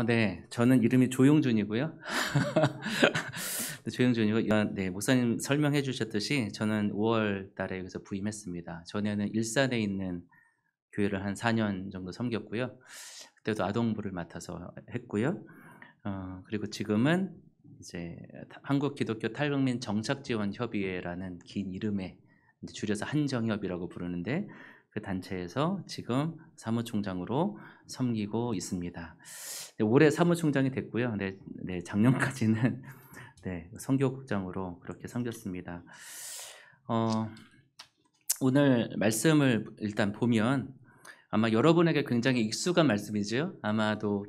네. 저는 이름이 조용준이고요. 네, 조용준이고 네, 목사님 설명해 주셨듯이 저는 5월 달에 여기서 부임했습니다. 전에는 일산에 있는 교회를 한 4년 정도 섬겼고요. 그때도 아동부를 맡아서 했고요. 그리고 지금은 이제 한국 기독교 탈북민 정착 지원 협의회라는 긴 이름에 이제 줄여서 한정협이라고 부르는데, 그 단체에서 지금 사무총장으로 섬기고 있습니다. 네, 올해 사무총장이 됐고요. 네, 작년까지는 네, 선교국장으로 그렇게 섬겼습니다. 어, 오늘 말씀을 일단 보면 아마 여러분에게 굉장히 익숙한 말씀이죠. 아마도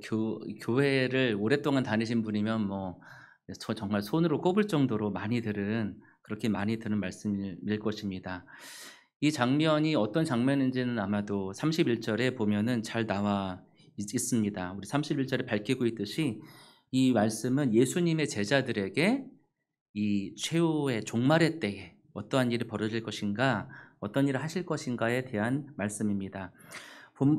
교회를 오랫동안 다니신 분이면 저 정말 손으로 꼽을 정도로 그렇게 많이 들은 말씀일 것입니다. 이 장면이 어떤 장면인지는 아마도 31절에 보면은 잘 나와 있습니다. 우리 31절에 밝히고 있듯이 이 말씀은 예수님의 제자들에게 이 최후의 종말의 때에 어떠한 일이 벌어질 것인가, 어떤 일을 하실 것인가에 대한 말씀입니다.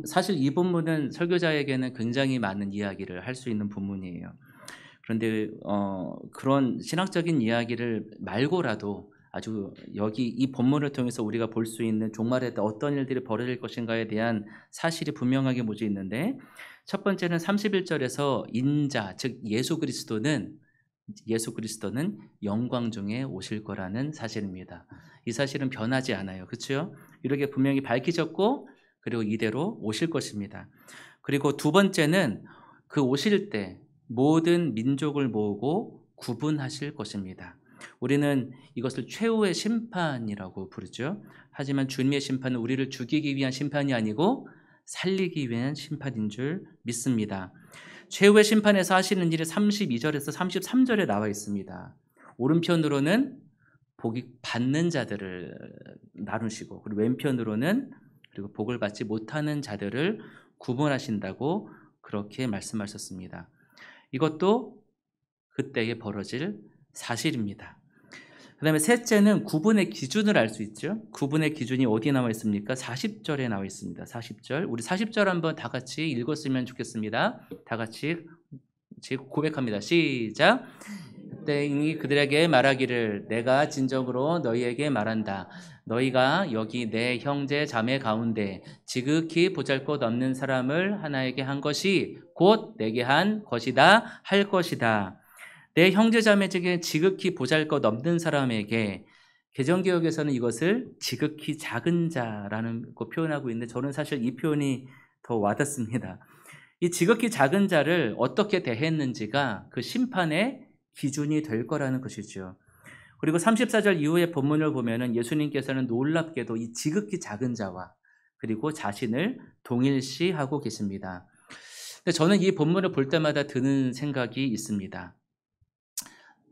사실 이 본문은 설교자에게는 굉장히 많은 이야기를 할 수 있는 본문이에요. 그런데 그런 신학적인 이야기를 말고라도 아주 여기 이 본문을 통해서 우리가 볼 수 있는 종말에 어떤 일들이 벌어질 것인가에 대한 사실이 분명하게 모여 있는데, 첫 번째는 31절에서 인자, 즉 예수 그리스도는 영광 중에 오실 거라는 사실입니다. 이 사실은 변하지 않아요. 그렇죠? 이렇게 분명히 밝혀졌고, 그리고 이대로 오실 것입니다. 그리고 두 번째는 그 오실 때 모든 민족을 모으고 구분하실 것입니다. 우리는 이것을 최후의 심판이라고 부르죠. 하지만 주님의 심판은 우리를 죽이기 위한 심판이 아니고 살리기 위한 심판인 줄 믿습니다. 최후의 심판에서 하시는 일이 32절에서 33절에 나와 있습니다. 오른편으로는 복이 받는 자들을 나누시고, 그리고 왼편으로는 그리고 복을 받지 못하는 자들을 구분하신다고 그렇게 말씀하셨습니다. 이것도 그때에 벌어질 사실입니다. 그 다음에 셋째는 구분의 기준을 알 수 있죠. 구분의 기준이 어디에 나와 있습니까? 40절에 나와 있습니다. 40절. 우리 40절 한번 다 같이 읽었으면 좋겠습니다. 다 같이 고백합니다. 시작. 그때 이 그들에게 말하기를 내가 진정으로 너희에게 말한다. 너희가 여기 내 형제 자매 가운데 지극히 보잘것없는 사람을 하나에게 한 것이 곧 내게 한 것이다 할 것이다. 내 형제 자매 중에 지극히 보잘것없는 사람에게, 개정개혁에서는 이것을 지극히 작은 자라는 거 표현하고 있는데, 저는 사실 이 표현이 더 와닿습니다. 이 지극히 작은 자를 어떻게 대했는지가 그 심판의 기준이 될 거라는 것이죠. 그리고 34절 이후의 본문을 보면은 예수님께서는 놀랍게도 이 지극히 작은 자와 그리고 자신을 동일시하고 계십니다. 근데 저는 이 본문을 볼 때마다 드는 생각이 있습니다.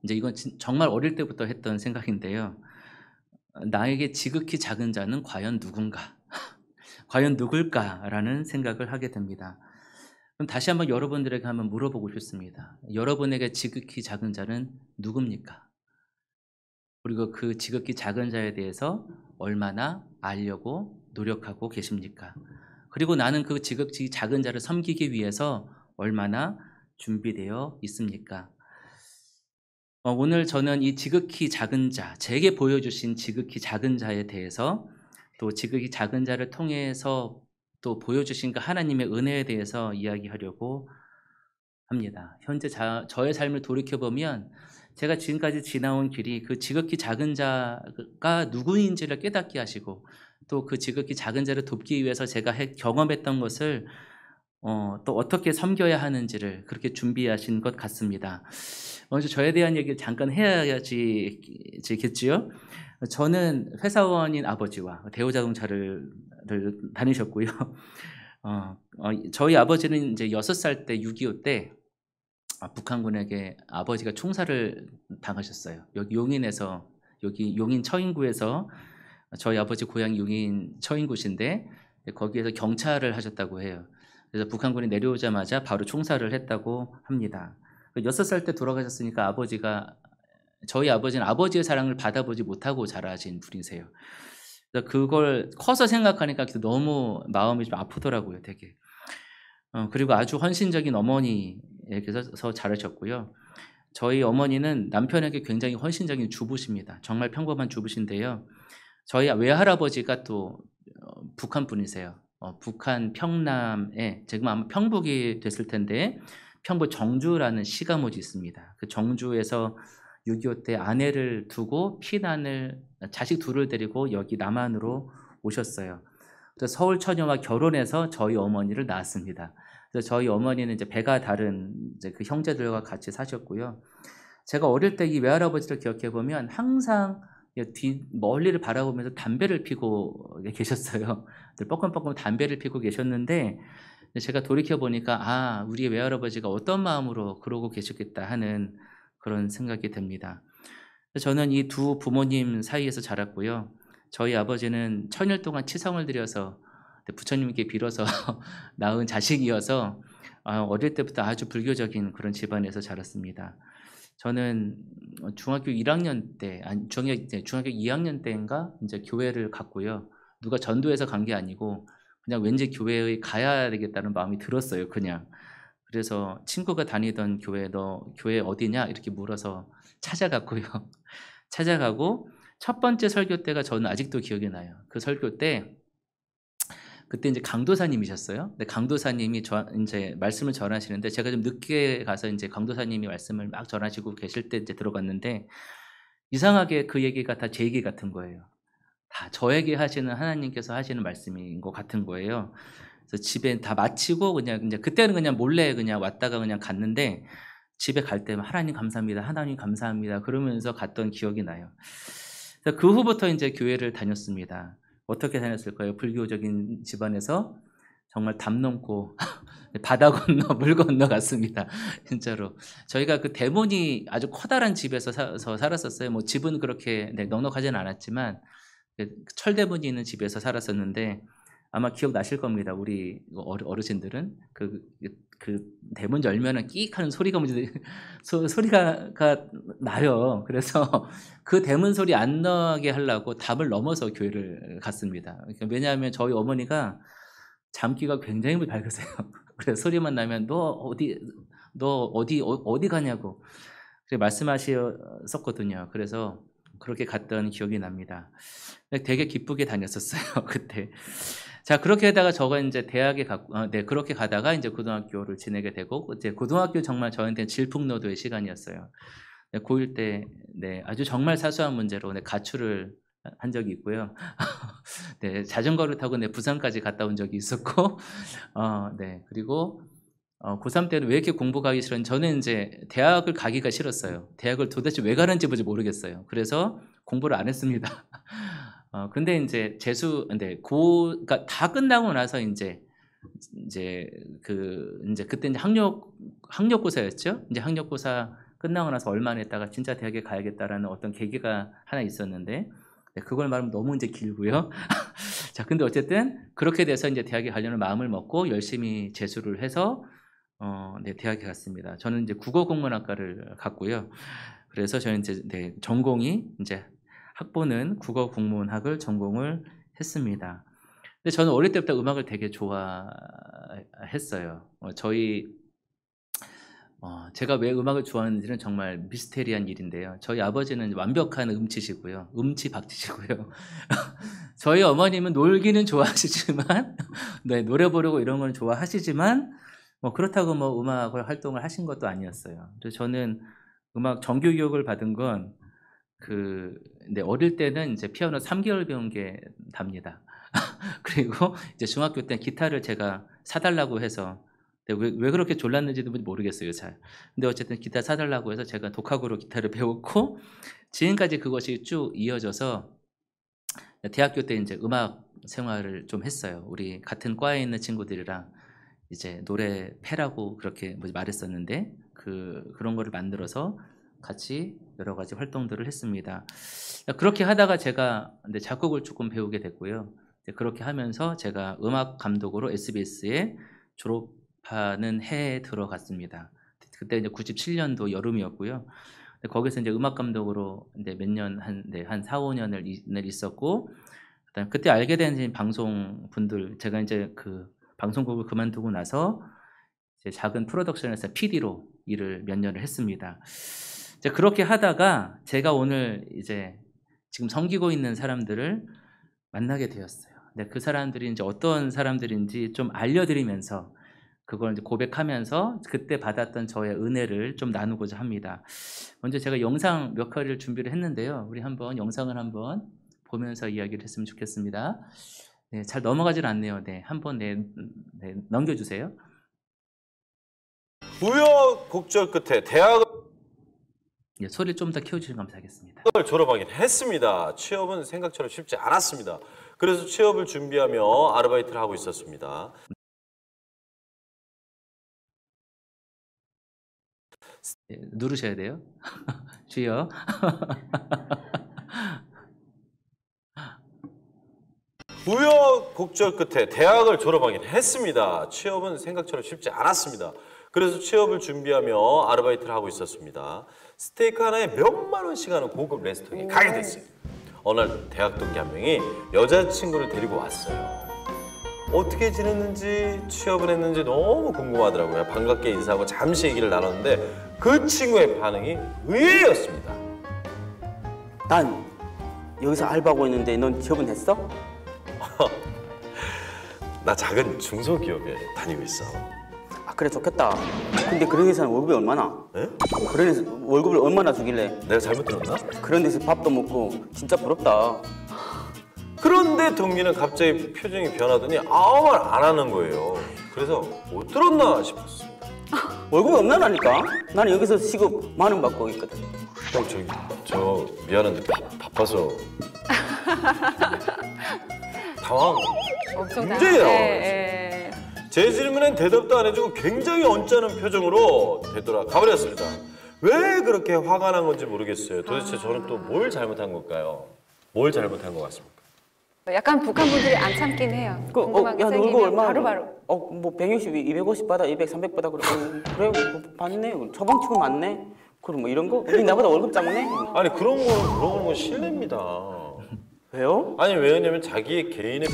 이제 이건 정말 어릴 때부터 했던 생각인데요. 나에게 지극히 작은 자는 과연 누군가? 과연 누굴까라는 생각을 하게 됩니다. 그럼 다시 한번 여러분들에게 한번 물어보고 싶습니다. 여러분에게 지극히 작은 자는 누굽니까? 그리고 그 지극히 작은 자에 대해서 얼마나 알려고 노력하고 계십니까? 그리고 나는 그 지극히 작은 자를 섬기기 위해서 얼마나 준비되어 있습니까? 오늘 저는 이 지극히 작은 자, 제게 보여주신 지극히 작은 자에 대해서, 또 지극히 작은 자를 통해서 또 보여주신 그 하나님의 은혜에 대해서 이야기하려고 합니다. 현재 저의 삶을 돌이켜보면 제가 지금까지 지나온 길이 그 지극히 작은 자가 누구인지를 깨닫게 하시고, 또 그 지극히 작은 자를 돕기 위해서 제가 경험했던 것을 또 어떻게 섬겨야 하는지를 그렇게 준비하신 것 같습니다. 먼저 저에 대한 얘기를 잠깐 해야지겠지요. 저는 회사원인 아버지와 대우자동차를 다니셨고요. 저희 아버지는 이제 6살 때 6.25 때 북한군에게 아버지가 총살을 당하셨어요. 여기 용인에서, 여기 용인 처인구에서, 저희 아버지 고향이 용인 처인구신데 거기에서 경찰을 하셨다고 해요. 그래서 북한군이 내려오자마자 바로 총살을 했다고 합니다. 6살 때 돌아가셨으니까 저희 아버지는 아버지의 사랑을 받아보지 못하고 자라신 분이세요. 그래서 그걸 커서 생각하니까 너무 마음이 좀 아프더라고요, 되게. 그리고 아주 헌신적인 어머니에게서 자라셨고요. 저희 어머니는 남편에게 굉장히 헌신적인 주부십니다. 정말 평범한 주부신데요. 저희 외할아버지가 또 북한 분이세요. 북한 평남에 지금 아마 평북이 됐을 텐데 평북 정주라는 시가못이 있습니다. 그 정주에서 6.25 때 아내를 두고 피난을 자식 둘을 데리고 여기 남한으로 오셨어요. 그래서 서울 처녀와 결혼해서 저희 어머니를 낳았습니다. 그래서 저희 어머니는 이제 배가 다른 이제 그 형제들과 같이 사셨고요. 제가 어릴 때 이 외할아버지를 기억해 보면 항상 뒤 멀리를 바라보면서 담배를 피고 계셨어요. 뻐끔뻐끔 담배를 피고 계셨는데 제가 돌이켜 보니까 '아 우리 외할아버지가 어떤 마음으로 그러고 계셨겠다.' 하는 그런 생각이 듭니다. 저는 이 두 부모님 사이에서 자랐고요. 저희 아버지는 천일 동안 치성을 드려서 부처님께 빌어서 낳은 자식이어서 어릴 때부터 아주 불교적인 그런 집안에서 자랐습니다. 저는 중학교 1학년 때 아니 중학교 2학년 때인가 인제 교회를 갔고요. 누가 전도해서 간 게 아니고 그냥 왠지 교회에 가야 되겠다는 마음이 들었어요 그냥. 그래서 친구가 다니던 교회 "너 교회 어디냐?" 이렇게 물어서 찾아갔고요. 찾아가고 첫 번째 설교 때가 저는 아직도 기억이 나요. 그 설교 때 그때 인제 강도사님이셨어요. 근데 강도사님이 인제 말씀을 전하시는데 제가 좀 늦게 가서 인제 강도사님이 말씀을 막 전하시고 계실 때 인제 들어갔는데 이상하게 그 얘기가 다 제 얘기 같은 거예요. 다 저에게 하시는 하나님께서 하시는 말씀인 것 같은 거예요. 그래서 집에 다 마치고 그냥 인제 그때는 그냥 몰래 그냥 왔다가 그냥 갔는데 집에 갈 때만 "하나님 감사합니다. 하나님 감사합니다." 그러면서 갔던 기억이 나요. 그래서 그 후부터 인제 교회를 다녔습니다. 어떻게 다녔을까요? 불교적인 집안에서 정말 담 넘고 바다 건너 물 건너 갔습니다. 진짜로. 저희가 그 대문이 아주 커다란 집에서 살았었어요. 뭐 집은 그렇게 넉넉하지는 않았지만 철대문이 있는 집에서 살았었는데 아마 기억나실 겁니다. 우리 어르신들은 그 대문 열면은 끼익 하는 소리가 뭔지 소리가 나요. 그래서 그 대문 소리 안 나게 하려고 담을 넘어서 교회를 갔습니다. 그러니까 왜냐하면 저희 어머니가 잠귀가 굉장히 밝으세요. 그래서 소리만 나면 "너 어디 가냐."고 그렇게 말씀하셨었거든요. 그래서 그렇게 갔던 기억이 납니다. 되게 기쁘게 다녔었어요 그때. 자 그렇게 하다가 저가 인제 대학에 그렇게 가다가 인제 고등학교를 지내게 되고 이제 고등학교 정말 저한테는 질풍노도의 시간이었어요. 고1 때 아주 정말 사소한 문제로 가출을 한 적이 있고요. 자전거를 타고 부산까지 갔다 온 적이 있었고 그리고 고3 때는 왜 이렇게 공부가 하기 싫었는지 저는 인제 대학을 가기가 싫었어요. 대학을 도대체 왜 가는지 모르겠어요. 그래서 공부를 안 했습니다. 근데 인제 그러니까 다 끝나고 나서 인제 그때 인제 학력고사였죠. 인제 학력고사 끝나고 나서 얼마 안 있다가 '진짜 대학에 가야겠다.'라는 어떤 계기가 하나 있었는데 그걸 말하면 너무 인제 길고요. 자 근데 어쨌든 그렇게 돼서 인제 대학에 가려는 마음을 먹고 열심히 재수를 해서 대학에 갔습니다. 저는 이제 국어국문학과를 갔고요. 그래서 저는 인제 전공이 인제 학부는 국어국문학을 전공을 했습니다. 근데 저는 어릴 때부터 음악을 되게 좋아했어요. 제가 왜 음악을 좋아하는지는 정말 미스테리한 일인데요. 저희 아버지는 완벽한 음치시고요. 음치박치시고요. 저희 어머님은 놀기는 좋아하시지만 노래 부르고 이런 건 좋아하시지만 그렇다고 음악을 활동을 하신 것도 아니었어요. 그래서 저는 음악 정규 교육을 받은 건 어릴 때는 이제 피아노 3 개월 배운 게 답니다. 그리고 이제 중학교 때 기타를 제가 사 달라고 해서 왜 그렇게 졸랐는지도 모르겠어요 잘. 근데 어쨌든 기타 사 달라고 해서 제가 독학으로 기타를 배웠고 지금까지 그것이 쭉 이어져서 대학교 때 인제 음악 생활을 좀 했어요. 우리 같은 과에 있는 친구들이랑 이제 노래 패라고 그렇게 말했었는데 그런 거를 만들어서 같이 여러 가지 활동들을 했습니다. 그렇게 하다가 제가 작곡을 쪼끔 배우게 됐고요. 이제 그렇게 하면서 제가 음악 감독으로 SBS에 졸업하는 해에 들어갔습니다. 그때 이제 97 년도 여름이었고요. 거기서 인제 음악 감독으로 몇 년 한 4-5 년을 있었고 그다음에 그때 알게 된 이제 방송분들 제가 인제 방송국을 그만두고 나서 이제 작은 프로덕션에서 PD로 일을 몇 년을 했습니다. 이제 그렇게 하다가 제가 오늘 이제 지금 섬기고 있는 사람들을 만나게 되었어요. 근데 그 사람들이 이제 어떤 사람들인지 좀 알려드리면서 그걸 이제 고백하면서 그때 받았던 저의 은혜를 좀 나누고자 합니다. 먼저 제가 영상 몇 가지를 준비를 했는데요. 우리 한번 영상을 한번 보면서 이야기를 했으면 좋겠습니다. 네, 잘 넘어가질 않네요. 네, 한번 넘겨주세요. 우여곡절 끝에 대학을 네, 소리를 좀 더 키워주시면 감사하겠습니다. 졸업하긴 했습니다. 취업은 생각처럼 쉽지 않았습니다. 그래서 취업을 준비하며 아르바이트를 하고 있었습니다. 네, 누르셔야 돼요. 주여. 우여곡절 끝에 대학을 졸업하긴 했습니다. 취업은 생각처럼 쉽지 않았습니다. 그래서 취업을 준비하며 아르바이트를 하고 있었습니다. 스테이크 하나에 몇만 원씩 하는 고급 레스토랑에 가게 됐어요. 어느 날 대학 동기 한 명이 여자친구를 데리고 왔어요. 어떻게 지냈는지 취업을 했는지 너무 궁금하더라고요. 반갑게 인사하고 잠시 얘기를 나눴는데 그 친구의 반응이 의외였습니다. 난 여기서 알바하고 있는데 넌 취업은 했어? 나 작은 중소기업에 다니고 있어. 아 그래 좋겠다. 근데 그런 회사는 월급이 얼마나? 에? 그런 회사 월급을 얼마나 주길래 내가 잘못 들었나? 그런 데서 밥도 먹고 진짜 부럽다. 그런데 동기는 갑자기 표정이 변하더니 아무 말 안 하는 거예요. 그래서 못 들었나 싶었습니다. 월급이 없나라니까? 나는 여기서 시급 10,000원 받고 있거든. 형 저 미안한데 바빠서 당황. 엄청 굉장히 당황했어요. 예. 제 질문엔 대답도 안 해주고 굉장히 언짢은 표정으로 되돌아 가버렸습니다. 왜 그렇게 화가 난 건지 모르겠어요. 도대체 저는 또 뭘 잘못한 걸까요? 뭘 잘못한 것 같습니까? 약간 북한 분들이 안 참긴 해요. 궁금한 게 야, 너 월급 생기면 얼마나? 바로바로. 뭐 160, 250 받아, 200, 300 받아 그래. 그래, 뭐 받네. 처방치고 맞네. 그럼 뭐 이런 거? 우리 나보다 월급 작네. 아니 그런 거 물어보는 건 실례입니다. 왜요? 아니 왜냐면 자기의 개인의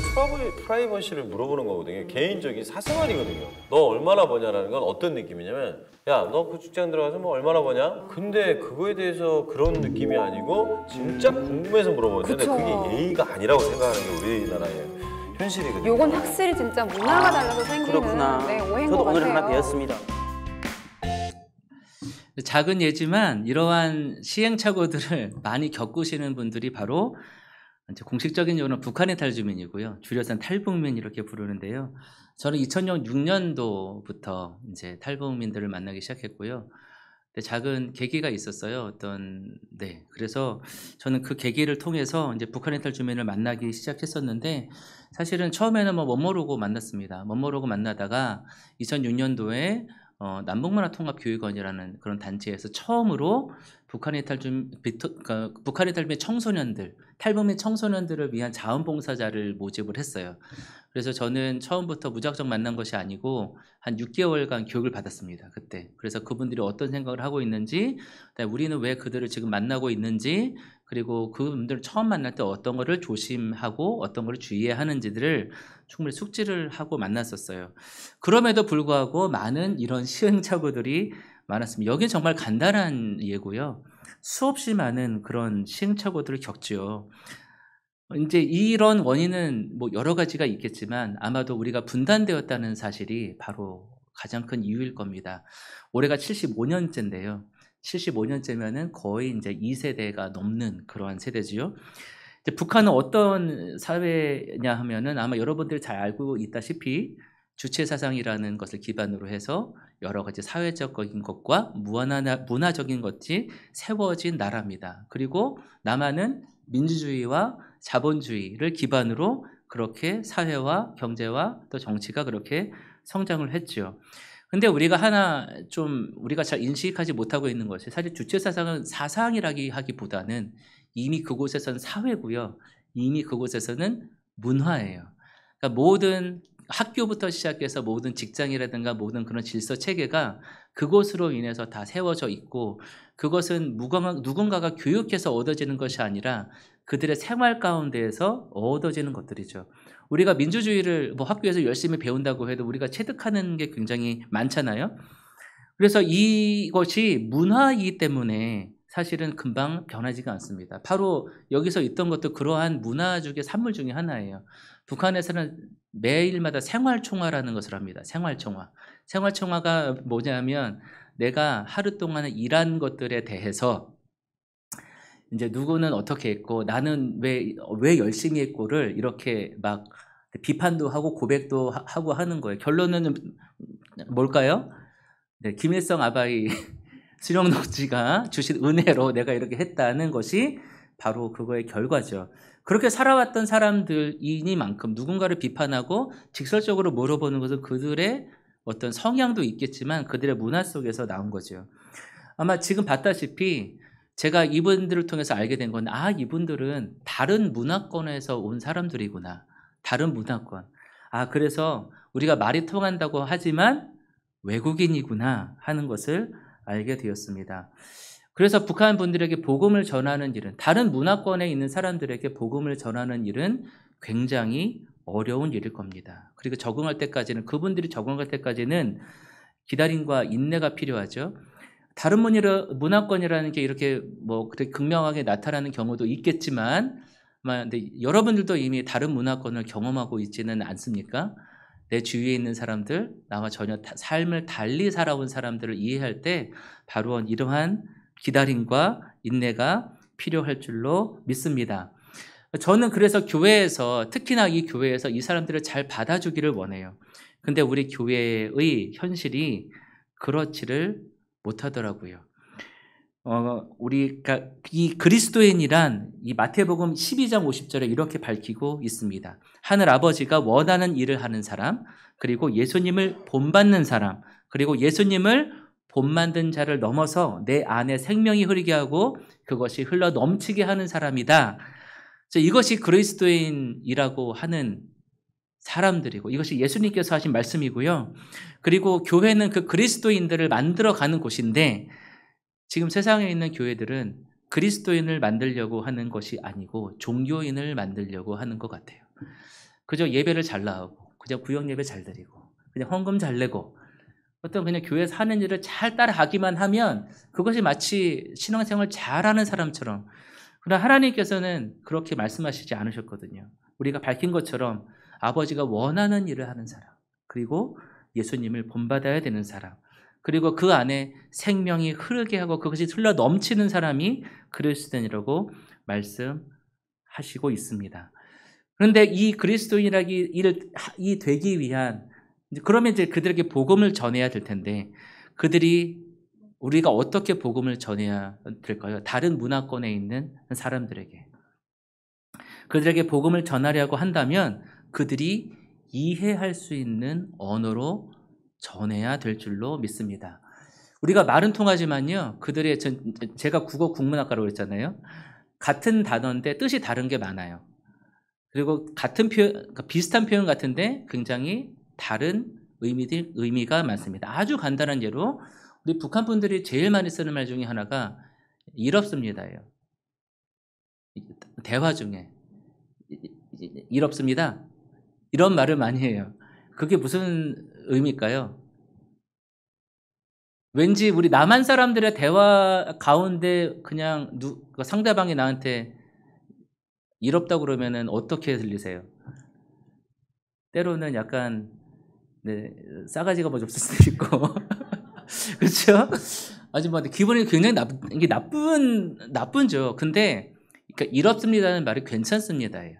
프라이버시를 물어보는 거거든요. 개인적인 사생활이거든요. 너 얼마나 버냐라는 건 어떤 느낌이냐면 야 너 그 직장 들어가서 뭐 얼마나 버냐? 근데 그거에 대해서 그런 느낌이 아니고 진짜 궁금해서 물어보는데 그쵸. 그게 예의가 아니라고 생각하는 게 우리나라의 현실이거든요. 요건 확실히 진짜 문화가 달라서 생기는 그렇구나. 오해인 것 저도 같아요. 오늘 하나 배웠습니다. 작은 예지만 이러한 시행착오들을 많이 겪으시는 분들이 바로 이제 공식적인 용어는 북한의 탈주민이고요. 줄여서는 탈북민 이렇게 부르는데요. 저는 2006년도부터 이제 탈북민들을 만나기 시작했고요. 근데 작은 계기가 있었어요. 그래서 저는 그 계기를 통해서 이제 북한의 탈주민을 만나기 시작했었는데 사실은 처음에는 뭐 멋모르고 만났습니다. 멋모르고 만나다가 2006년도에 남북문화통합교육원이라는 그런 단체에서 처음으로 북한의 탈주민 청소년들, 탈북민 청소년들을 위한 자원봉사자를 모집을 했어요. 그래서 저는 처음부터 무작정 만난 것이 아니고 한 6개월간 교육을 받았습니다. 그때. 그래서 그분들이 어떤 생각을 하고 있는지, 우리는 왜 그들을 지금 만나고 있는지, 그리고 그분들을 처음 만날 때 어떤 거를 조심하고 어떤 거를 주의해야 하는지들을 충분히 숙지를 하고 만났었어요. 그럼에도 불구하고 많은 이런 시행착오들이 많았습니다. 여기는 정말 간단한 예고요. 수없이 많은 그런 시행착오들을 겪지요. 이제 이런 원인은 뭐 여러 가지가 있겠지만 아마도 우리가 분단되었다는 사실이 바로 가장 큰 이유일 겁니다. 올해가 75년째인데요. 75년째면은 거의 이제 2세대가 넘는 그러한 세대지요. 이제 북한은 어떤 사회냐 하면은 아마 여러분들이 잘 알고 있다시피 주체사상이라는 것을 기반으로 해서 여러 가지 사회적인 것과 문화적인 것이 세워진 나라입니다. 그리고 남한은 민주주의와 자본주의를 기반으로 그렇게 사회와 경제와 또 정치가 그렇게 성장을 했죠. 근데 우리가 우리가 잘 인식하지 못하고 있는 것이 사실 주체사상은 사상이라기보다는 이미 그곳에서는 사회고요. 이미 그곳에서는 문화예요. 그러니까 모든 학교부터 시작해서 모든 직장이라든가 모든 그런 질서 체계가 그것으로 인해서 다 세워져 있고 그것은 누군가가 교육해서 얻어지는 것이 아니라 그들의 생활 가운데에서 얻어지는 것들이죠. 우리가 민주주의를 뭐 학교에서 열심히 배운다고 해도 우리가 체득하는 게 굉장히 많잖아요. 그래서 이것이 문화이기 때문에 사실은 금방 변하지가 않습니다. 바로 여기서 있던 것도 그러한 문화적의 산물 중에 하나예요. 북한에서는 매일마다 생활총화라는 것을 합니다. 생활총화. 생활총화가 뭐냐면 내가 하루 동안 일한 것들에 대해서 이제 누구는 어떻게 했고 나는 왜 열심히 했고를 이렇게 막 비판도 하고 고백도 하고 하는 거예요. 결론은 뭘까요? 네, 김일성 아바이 수령독지가 주신 은혜로 내가 이렇게 했다는 것이 바로 그거의 결과죠. 그렇게 살아왔던 사람들이니만큼 누군가를 비판하고 직설적으로 물어보는 것은 그들의 어떤 성향도 있겠지만 그들의 문화 속에서 나온 거죠. 아마 지금 봤다시피 제가 이분들을 통해서 알게 된 건 이분들은 다른 문화권에서 온 사람들이구나. 다른 문화권. 그래서 우리가 말이 통한다고 하지만 외국인이구나 하는 것을 알게 되었습니다. 그래서 북한 분들에게 복음을 전하는 일은 다른 문화권에 있는 사람들에게 복음을 전하는 일은 굉장히 어려운 일일 겁니다. 그리고 그분들이 적응할 때까지는 기다림과 인내가 필요하죠. 다른 문화권이라는 게 이렇게 뭐 그렇게 극명하게 나타나는 경우도 있겠지만, 근데 여러분들도 이미 다른 문화권을 경험하고 있지는 않습니까? 내 주위에 있는 사람들, 나와 전혀 삶을 달리 살아온 사람들을 이해할 때 바로 이러한 기다림과 인내가 필요할 줄로 믿습니다. 저는 그래서 교회에서, 특히나 이 교회에서 이 사람들을 잘 받아주기를 원해요. 근데 우리 교회의 현실이 그렇지를 못하더라고요. 우리가 이 그리스도인이란 이 마태복음 12장 50절에 이렇게 밝히고 있습니다. 하늘 아버지가 원하는 일을 하는 사람, 그리고 예수님을 본받는 사람, 그리고 예수님을 본만든 자를 넘어서 내 안에 생명이 흐르게 하고 그것이 흘러 넘치게 하는 사람이다. 이것이 그리스도인이라고 하는 사람들이고 이것이 예수님께서 하신 말씀이고요. 그리고 교회는 그 그리스도인들을 만들어가는 곳인데 지금 세상에 있는 교회들은 그리스도인을 만들려고 하는 것이 아니고 종교인을 만들려고 하는 것 같아요. 그저 예배를 잘 나오고 그냥 구역 예배 잘 드리고 그냥 헌금 잘 내고 어떤 그냥 교회에서 하는 일을 잘 따라하기만 하면 그것이 마치 신앙생활 잘하는 사람처럼. 그러나 하나님께서는 그렇게 말씀하시지 않으셨거든요. 우리가 밝힌 것처럼 아버지가 원하는 일을 하는 사람, 그리고 예수님을 본받아야 되는 사람, 그리고 그 안에 생명이 흐르게 하고 그것이 흘러 넘치는 사람이 그리스도인이라고 말씀하시고 있습니다. 그런데 이 그리스도인이 되기 위한, 그러면 이제 그들에게 복음을 전해야 될 텐데, 우리가 어떻게 복음을 전해야 될까요? 다른 문화권에 있는 사람들에게. 그들에게 복음을 전하려고 한다면 그들이 이해할 수 있는 언어로 전해야 될 줄로 믿습니다. 우리가 말은 통하지만요, 제가 국어 국문학과라고 그랬잖아요. 같은 단어인데 뜻이 다른 게 많아요. 그리고 같은 표현, 그러니까 비슷한 표현 같은데 굉장히 다른 의미가 많습니다. 아주 간단한 예로 우리 북한 분들이 제일 많이 쓰는 말 중에 하나가 이럽습니다예요. 대화 중에 이럽습니다. 이런 말을 많이 해요. 그게 무슨 의미일까요? 왠지 우리 남한 사람들의 대화 가운데 그냥 상대방이 나한테 이럽다고 그러면은 어떻게 들리세요? 때로는 약간 싸가지가 뭐 없을 수도 있고 그렇죠? 아주 기분이 굉장히 나쁜죠. 근데 그러니까 이렇습니다는 말이 괜찮습니다예요.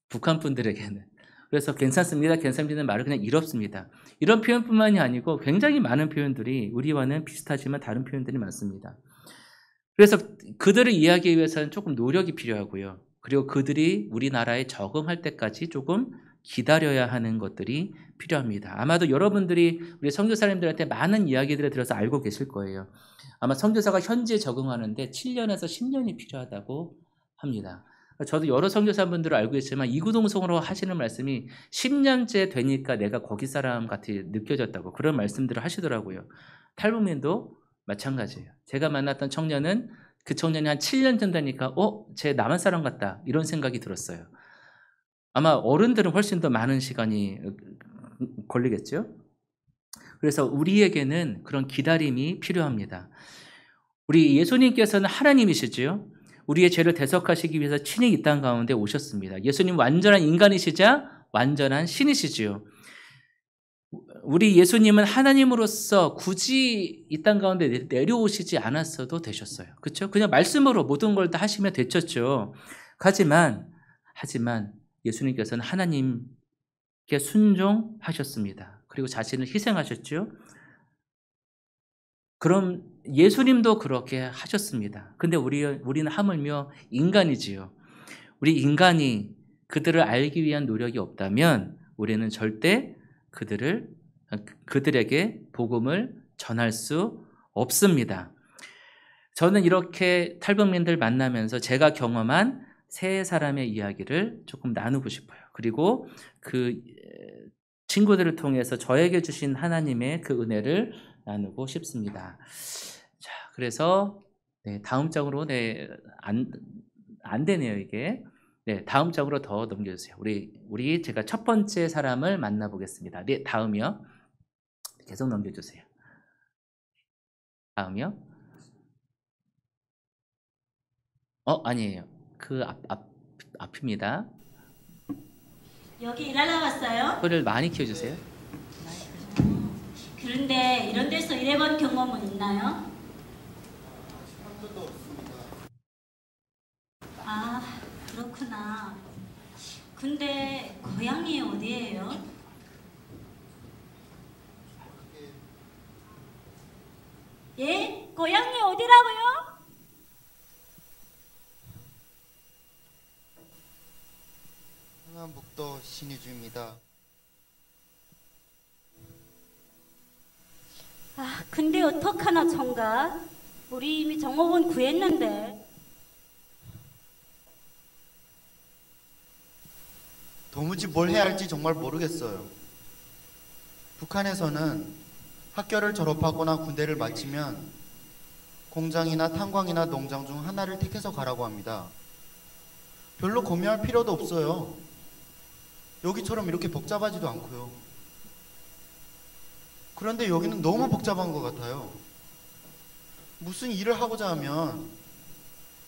북한 분들에게는. 그래서 괜찮습니다는 말은 그냥 이렇습니다. 이런 표현뿐만이 아니고 굉장히 많은 표현들이 우리와는 비슷하지만 다른 표현들이 많습니다. 그래서 그들을 이해하기 위해서는 조금 노력이 필요하고요. 그리고 그들이 우리나라에 적응할 때까지 조금 기다려야 하는 것들이 필요합니다. 아마도 여러분들이 우리 선교사님들한테 많은 이야기들을 들어서 알고 계실 거예요. 아마 선교사가 현지에 적응하는데 7년에서 10년이 필요하다고 합니다. 저도 여러 선교사분들을 알고 있지만 이구동성으로 하시는 말씀이 10년째 되니까 내가 거기 사람 같이 느껴졌다고 그런 말씀들을 하시더라고요. 탈북민도 마찬가지예요. 제가 만났던 청년은 그 청년이 한 7년 된다니까 쟤 남한 사람 같다 이런 생각이 들었어요. 아마 어른들은 훨씬 더 많은 시간이 걸리겠죠. 그래서 우리에게는 그런 기다림이 필요합니다. 우리 예수님께서는 하나님이시지요. 우리의 죄를 대속하시기 위해서 친히 이 땅 가운데 오셨습니다. 예수님 완전한 인간이시자 완전한 신이시지요. 우리 예수님은 하나님으로서 굳이 이 땅 가운데 내려오시지 않았어도 되셨어요. 그렇죠? 그냥 말씀으로 모든 걸 다 하시면 됐었죠. 하지만 예수님께서는 하나님께 순종하셨습니다. 그리고 자신을 희생하셨죠. 그럼 예수님도 그렇게 하셨습니다. 근데 우리는 하물며 인간이지요. 우리 인간이 그들을 알기 위한 노력이 없다면 우리는 절대 그들에게 복음을 전할 수 없습니다. 저는 이렇게 탈북민들 만나면서 제가 경험한 세 사람의 이야기를 조금 나누고 싶어요. 그리고 그 친구들을 통해서 저에게 주신 하나님의 그 은혜를 나누고 싶습니다. 자, 그래서 다음 장으로 안 되네요, 이게. 다음 장으로 더 넘겨주세요. 우리 제가 첫 번째 사람을 만나보겠습니다. 다음이요. 계속 넘겨주세요. 다음이요. 아니에요. 그 앞입니다. 여기 일하러 왔어요? 소리를 많이 키워주세요. 그런데 이런 데서 일해본 경험은 있나요? 아, 그렇구나. 근데 고향이 어디예요? 예? 고향이 어디라고요? 흥안북도 신의주입니다. 아, 근데 어떡하나 청가? 우리 이미 정보원 구했는데. 도무지 뭘 해야 할지 정말 모르겠어요. 북한에서는 학교를 졸업하거나 군대를 마치면 공장이나 탄광이나 농장 중 하나를 택해서 가라고 합니다. 별로 고민할 필요도 없어요. 여기처럼 이렇게 복잡하지도 않고요. 그런데 여기는 너무 복잡한 것 같아요. 무슨 일을 하고자 하면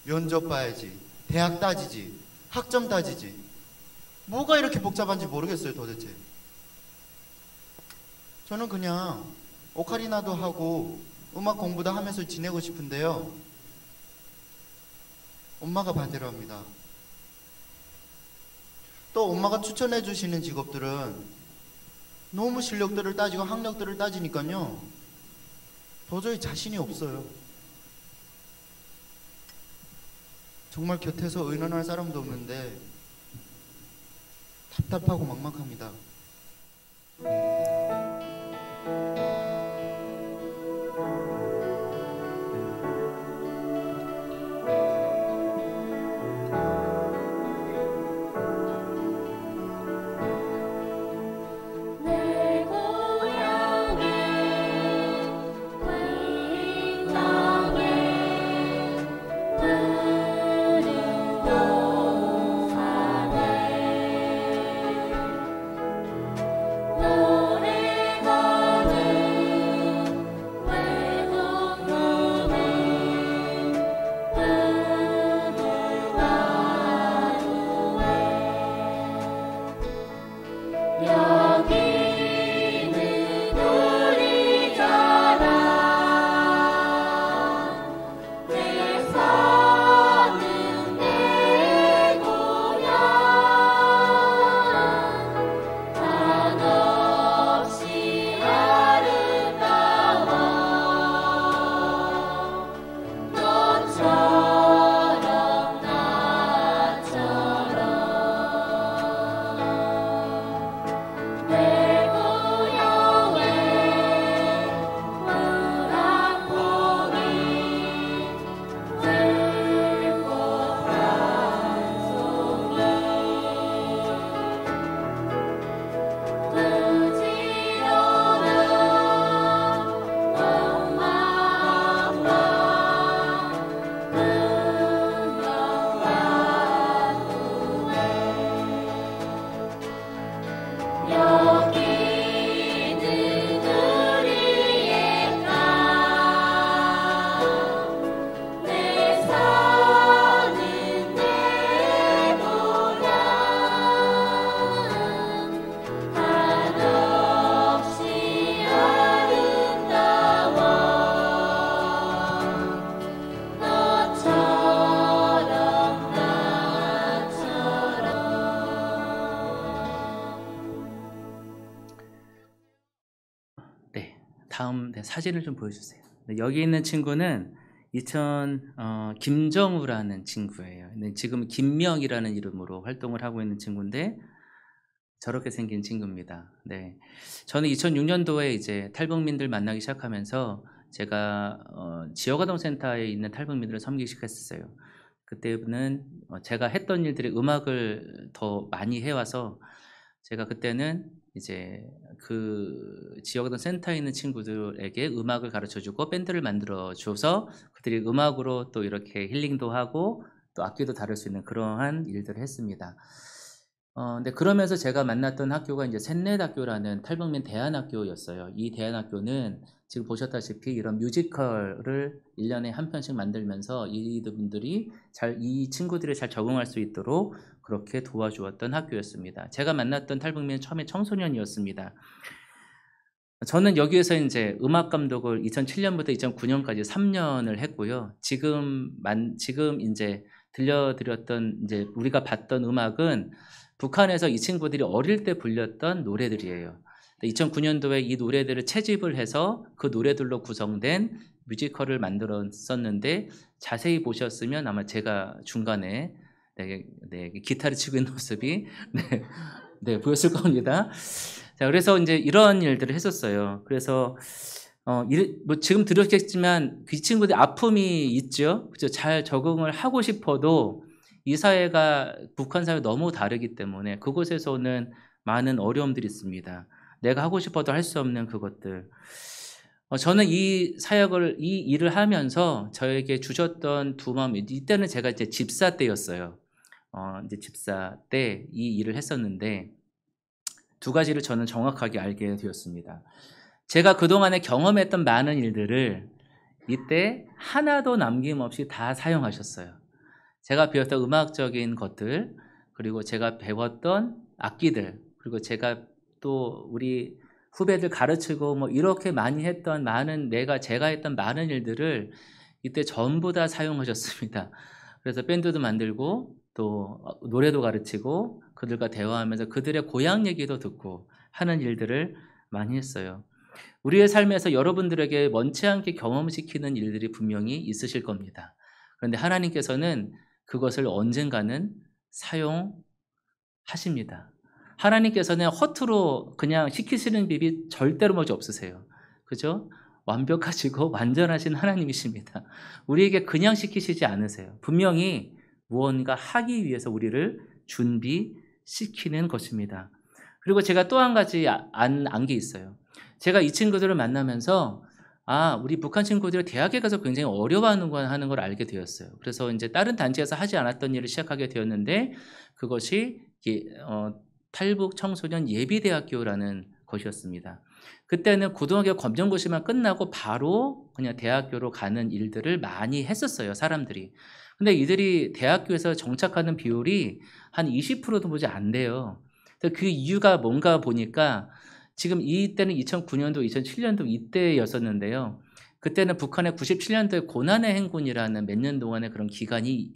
면접 봐야지, 대학 따지지, 학점 따지지. 뭐가 이렇게 복잡한지 모르겠어요, 도대체. 저는 그냥 오카리나도 하고 음악 공부도 하면서 지내고 싶은데요. 엄마가 반대를 합니다. 또 엄마가 추천해 주시는 직업들은 너무 실력들을 따지고 학력들을 따지니까요. 도저히 자신이 없어요. 정말 곁에서 의논할 사람도 없는데 답답하고 막막합니다. 너 다음 사진을 좀 보여주세요. 여기 있는 친구는 김정우라는 친구예요. 근데 지금 김명이라는 이름으로 활동을 하고 있는 친구인데 저렇게 생긴 친구입니다. 네, 저는 2006년도에 이제 탈북민들 만나기 시작하면서 제가 지역아동센터에 있는 탈북민들을 섬기기 시작했어요. 그때는 제가 했던 일들이 음악을 더 많이 해와서 제가 그때는 이제 그 지역아동센터에 있는 친구들에게 음악을 가르쳐주고 밴드를 만들어줘서 그들이 음악으로 또 이렇게 힐링도 하고 또 악기도 다룰 수 있는 그러한 일들을 했습니다. 근데 그러면서 제가 만났던 학교가 이제 셋넷학교라는 탈북민 대안학교였어요. 이 대안학교는 지금 보셨다시피 이런 뮤지컬을 1년에 한 편씩 만들면서 이분들이 이 친구들이 잘 적응할 수 있도록 그렇게 도와주었던 학교였습니다. 제가 만났던 탈북민은 처음에 청소년이었습니다. 저는 여기에서 이제 음악 감독을 2007년부터 2009년까지 3년을 했고요. 지금 이제 들려드렸던 이제 우리가 봤던 음악은 북한에서 이 친구들이 어릴 때 불렸던 노래들이에요. 2009년도에 이 노래들을 채집을 해서 그 노래들로 구성된 뮤지컬을 만들었었는데 자세히 보셨으면 아마 제가 중간에 기타를 치고 있는 모습이 보였을 겁니다. 자, 그래서 이제 이런 일들을 했었어요. 그래서 뭐 지금 들으셨겠지만 이 친구들 아픔이 있죠. 그죠? 잘 적응을 하고 싶어도 이 사회가 북한 사회가 너무 다르기 때문에 그곳에서 오는 많은 어려움들이 있습니다. 내가 하고 싶어도 할 수 없는 그것들. 저는 이 일을 하면서 저에게 주셨던 두 마음, 이때는 제가 이제 집사 때였어요. 이제 집사 때 이 일을 했었는데 두 가지를 저는 정확하게 알게 되었습니다. 제가 그동안에 경험했던 많은 일들을 이때 하나도 남김없이 다 사용하셨어요. 제가 배웠던 음악적인 것들, 그리고 제가 배웠던 악기들, 그리고 제가 또 우리 후배들 가르치고 뭐 이렇게 많이 했던 제가 했던 많은 일들을 이때 전부 다 사용하셨습니다. 그래서 밴드도 만들고 또 노래도 가르치고 그들과 대화하면서 그들의 고향 얘기도 듣고 하는 일들을 많이 했어요. 우리의 삶에서 여러분들에게 원치 않게 경험시키는 일들이 분명히 있으실 겁니다. 그런데 하나님께서는 그것을 언젠가는 사용하십니다. 하나님께서는 허투루 그냥 시키시는 법이 절대로 없으세요. 그죠? 완벽하시고 완전하신 하나님이십니다. 우리에게 그냥 시키시지 않으세요. 분명히 무언가 하기 위해서 우리를 준비시키는 것입니다. 그리고 제가 또 한 가지 안 게 있어요. 제가 이 친구들을 만나면서 우리 북한 친구들이 대학에 가서 굉장히 어려워하는 걸 알게 되었어요. 그래서 이제 다른 단체에서 하지 않았던 일을 시작하게 되었는데 그것이 탈북 청소년 예비대학교라는 것이었습니다. 그때는 고등학교 검정고시만 끝나고 바로 그냥 대학교로 가는 일들을 많이 했었어요, 사람들이. 근데 이들이 대학교에서 정착하는 비율이 한 20%도 보지 안 돼요. 그 이유가 뭔가 보니까 지금 이때는 2009년도, 2007년도 이때였었는데요. 그때는 북한의 97년도에 고난의 행군이라는 몇 년 동안의 그런 기간이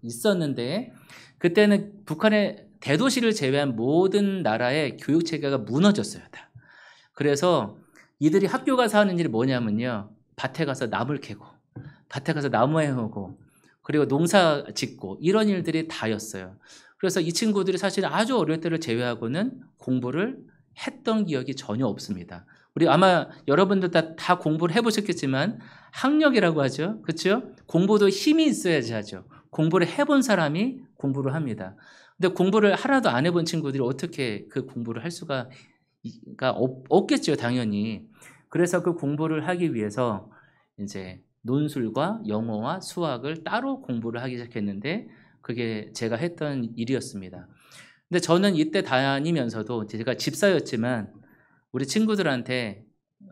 있었는데 그때는 북한의 대도시를 제외한 모든 나라의 교육 체계가 무너졌어요, 다. 그래서 이들이 학교 가서 하는 일이 뭐냐면요. 밭에 가서 나물 캐고, 밭에 가서 나무 해오고, 그리고 농사 짓고 이런 일들이 다였어요. 그래서 이 친구들이 사실 아주 어릴 때를 제외하고는 공부를 했던 기억이 전혀 없습니다. 우리 아마 여러분들 다 공부를 해보셨겠지만 학력이라고 하죠. 그렇죠? 공부도 힘이 있어야지 하죠. 공부를 해본 사람이 공부를 합니다. 근데 공부를 하나도 안 해본 친구들이 어떻게 그 공부를 할 수가 없겠죠, 당연히. 그래서 그 공부를 하기 위해서 이제 논술과 영어와 수학을 따로 공부를 하기 시작했는데 그게 제가 했던 일이었습니다. 근데 저는 이때 다니면서도 제가 집사였지만 우리 친구들한테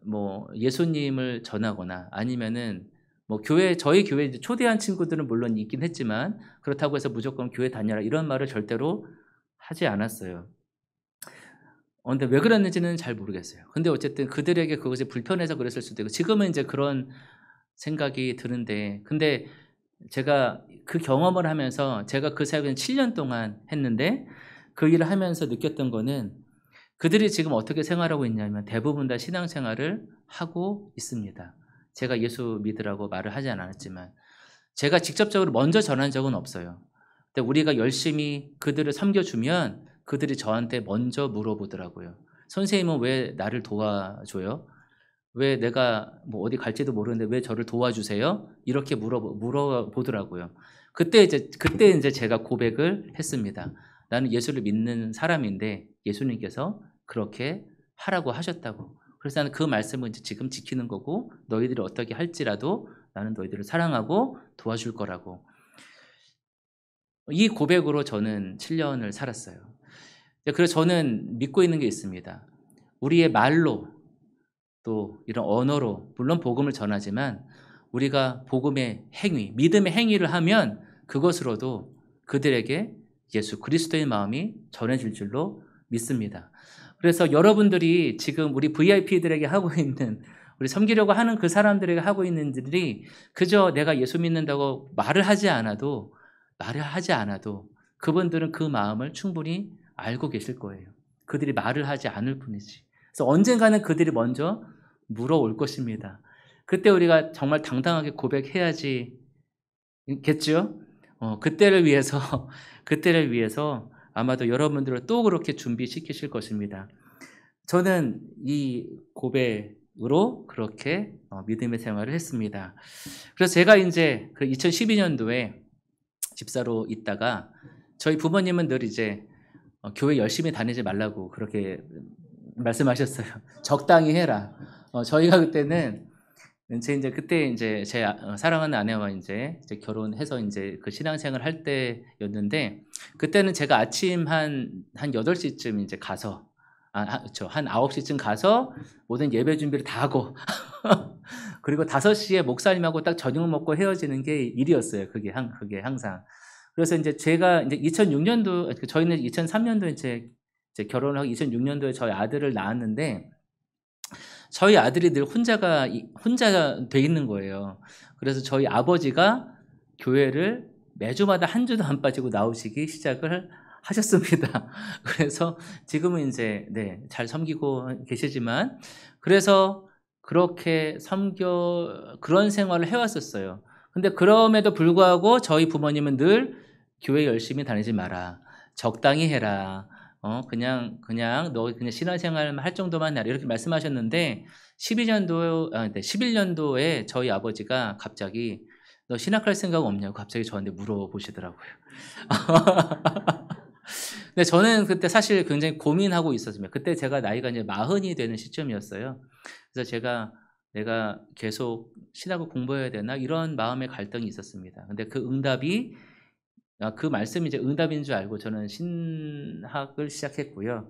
뭐 예수님을 전하거나 아니면은 뭐 저희 교회 초대한 친구들은 물론 있긴 했지만 그렇다고 해서 무조건 교회 다녀라 이런 말을 절대로 하지 않았어요. 근데 왜 그랬는지는 잘 모르겠어요. 근데 어쨌든 그들에게 그것이 불편해서 그랬을 수도 있고 지금은 이제 그런 생각이 드는데 근데 제가 그 경험을 하면서 제가 그 사역을 7년 동안 했는데 그 일을 하면서 느꼈던 거는 그들이 지금 어떻게 생활하고 있냐면 대부분 다 신앙생활을 하고 있습니다. 제가 예수 믿으라고 말을 하지 않았지만 제가 직접적으로 먼저 전한 적은 없어요. 근데 우리가 열심히 그들을 섬겨주면 그들이 저한테 먼저 물어보더라고요. 선생님은 왜 나를 도와줘요? 왜 내가 뭐 어디 갈지도 모르는데 왜 저를 도와주세요? 이렇게 물어보더라고요. 그때 이제 제가 고백을 했습니다. 나는 예수를 믿는 사람인데 예수님께서 그렇게 하라고 하셨다고. 그래서 나는 그 말씀을 이제 지금 지키는 거고 너희들이 어떻게 할지라도 나는 너희들을 사랑하고 도와줄 거라고. 이 고백으로 저는 7년을 살았어요. 그래서 저는 믿고 있는 게 있습니다. 우리의 말로 또 이런 언어로 물론 복음을 전하지만 우리가 복음의 행위, 믿음의 행위를 하면 그것으로도 그들에게 예수 그리스도의 마음이 전해질 줄로 믿습니다. 그래서 여러분들이 지금 우리 VIP들에게 하고 있는 우리 섬기려고 하는 그 사람들에게 하고 있는 일들이 그저 내가 예수 믿는다고 말을 하지 않아도 그분들은 그 마음을 충분히 알고 계실 거예요. 그들이 말을 하지 않을 뿐이지. 그래서 언젠가는 그들이 먼저 물어올 것입니다. 그때 우리가 정말 당당하게 고백해야지 겠죠? 그때를 위해서 아마도 여러분들을 또 그렇게 준비시키실 것입니다. 저는 이 고백으로 그렇게 믿음의 생활을 했습니다. 그래서 제가 이제 그 2012년도에 집사로 있다가 저희 부모님은 늘 이제 교회 열심히 다니지 말라고 그렇게 말씀하셨어요. 적당히 해라. 저희가 그때는 그때 이제 제 사랑하는 아내와 이제 결혼해서 이제 그 신앙생활 할 때였는데 그때는 제가 아침 한 8시쯤 이제 가서 한 9시쯤 가서 모든 예배 준비를 다 하고 그리고 5시에 목사님하고 딱 저녁 먹고 헤어지는 게 일이었어요. 그게 항상. 그래서 이제 제가 이제 2006년도 저희는 2003년도에 이제 결혼을 하고 2006년도에 저희 아들을 낳았는데 저희 아들이 늘 혼자 돼 있는 거예요. 그래서 저희 아버지가 교회를 매주마다 한 주도 안 빠지고 나오시기 시작을 하셨습니다. 그래서 지금은 이제 잘 섬기고 계시지만 그래서 그렇게 그런 생활을 해왔었어요. 근데 그럼에도 불구하고 저희 부모님은 늘 교회 열심히 다니지 마라. 적당히 해라. 그냥 너 그냥 신앙생활 할 정도만 해라. 이렇게 말씀하셨는데 11년도에 저희 아버지가 갑자기 너 신학할 생각 없냐고 갑자기 저한테 물어보시더라고요. 근데 저는 그때 사실 굉장히 고민하고 있었습니다. 그때 제가 나이가 이제 40이 되는 시점이었어요. 그래서 내가 계속 신학을 공부해야 되나 이런 마음의 갈등이 있었습니다. 근데 그 말씀이 이제 응답인 줄 알고 저는 신학을 시작했고요.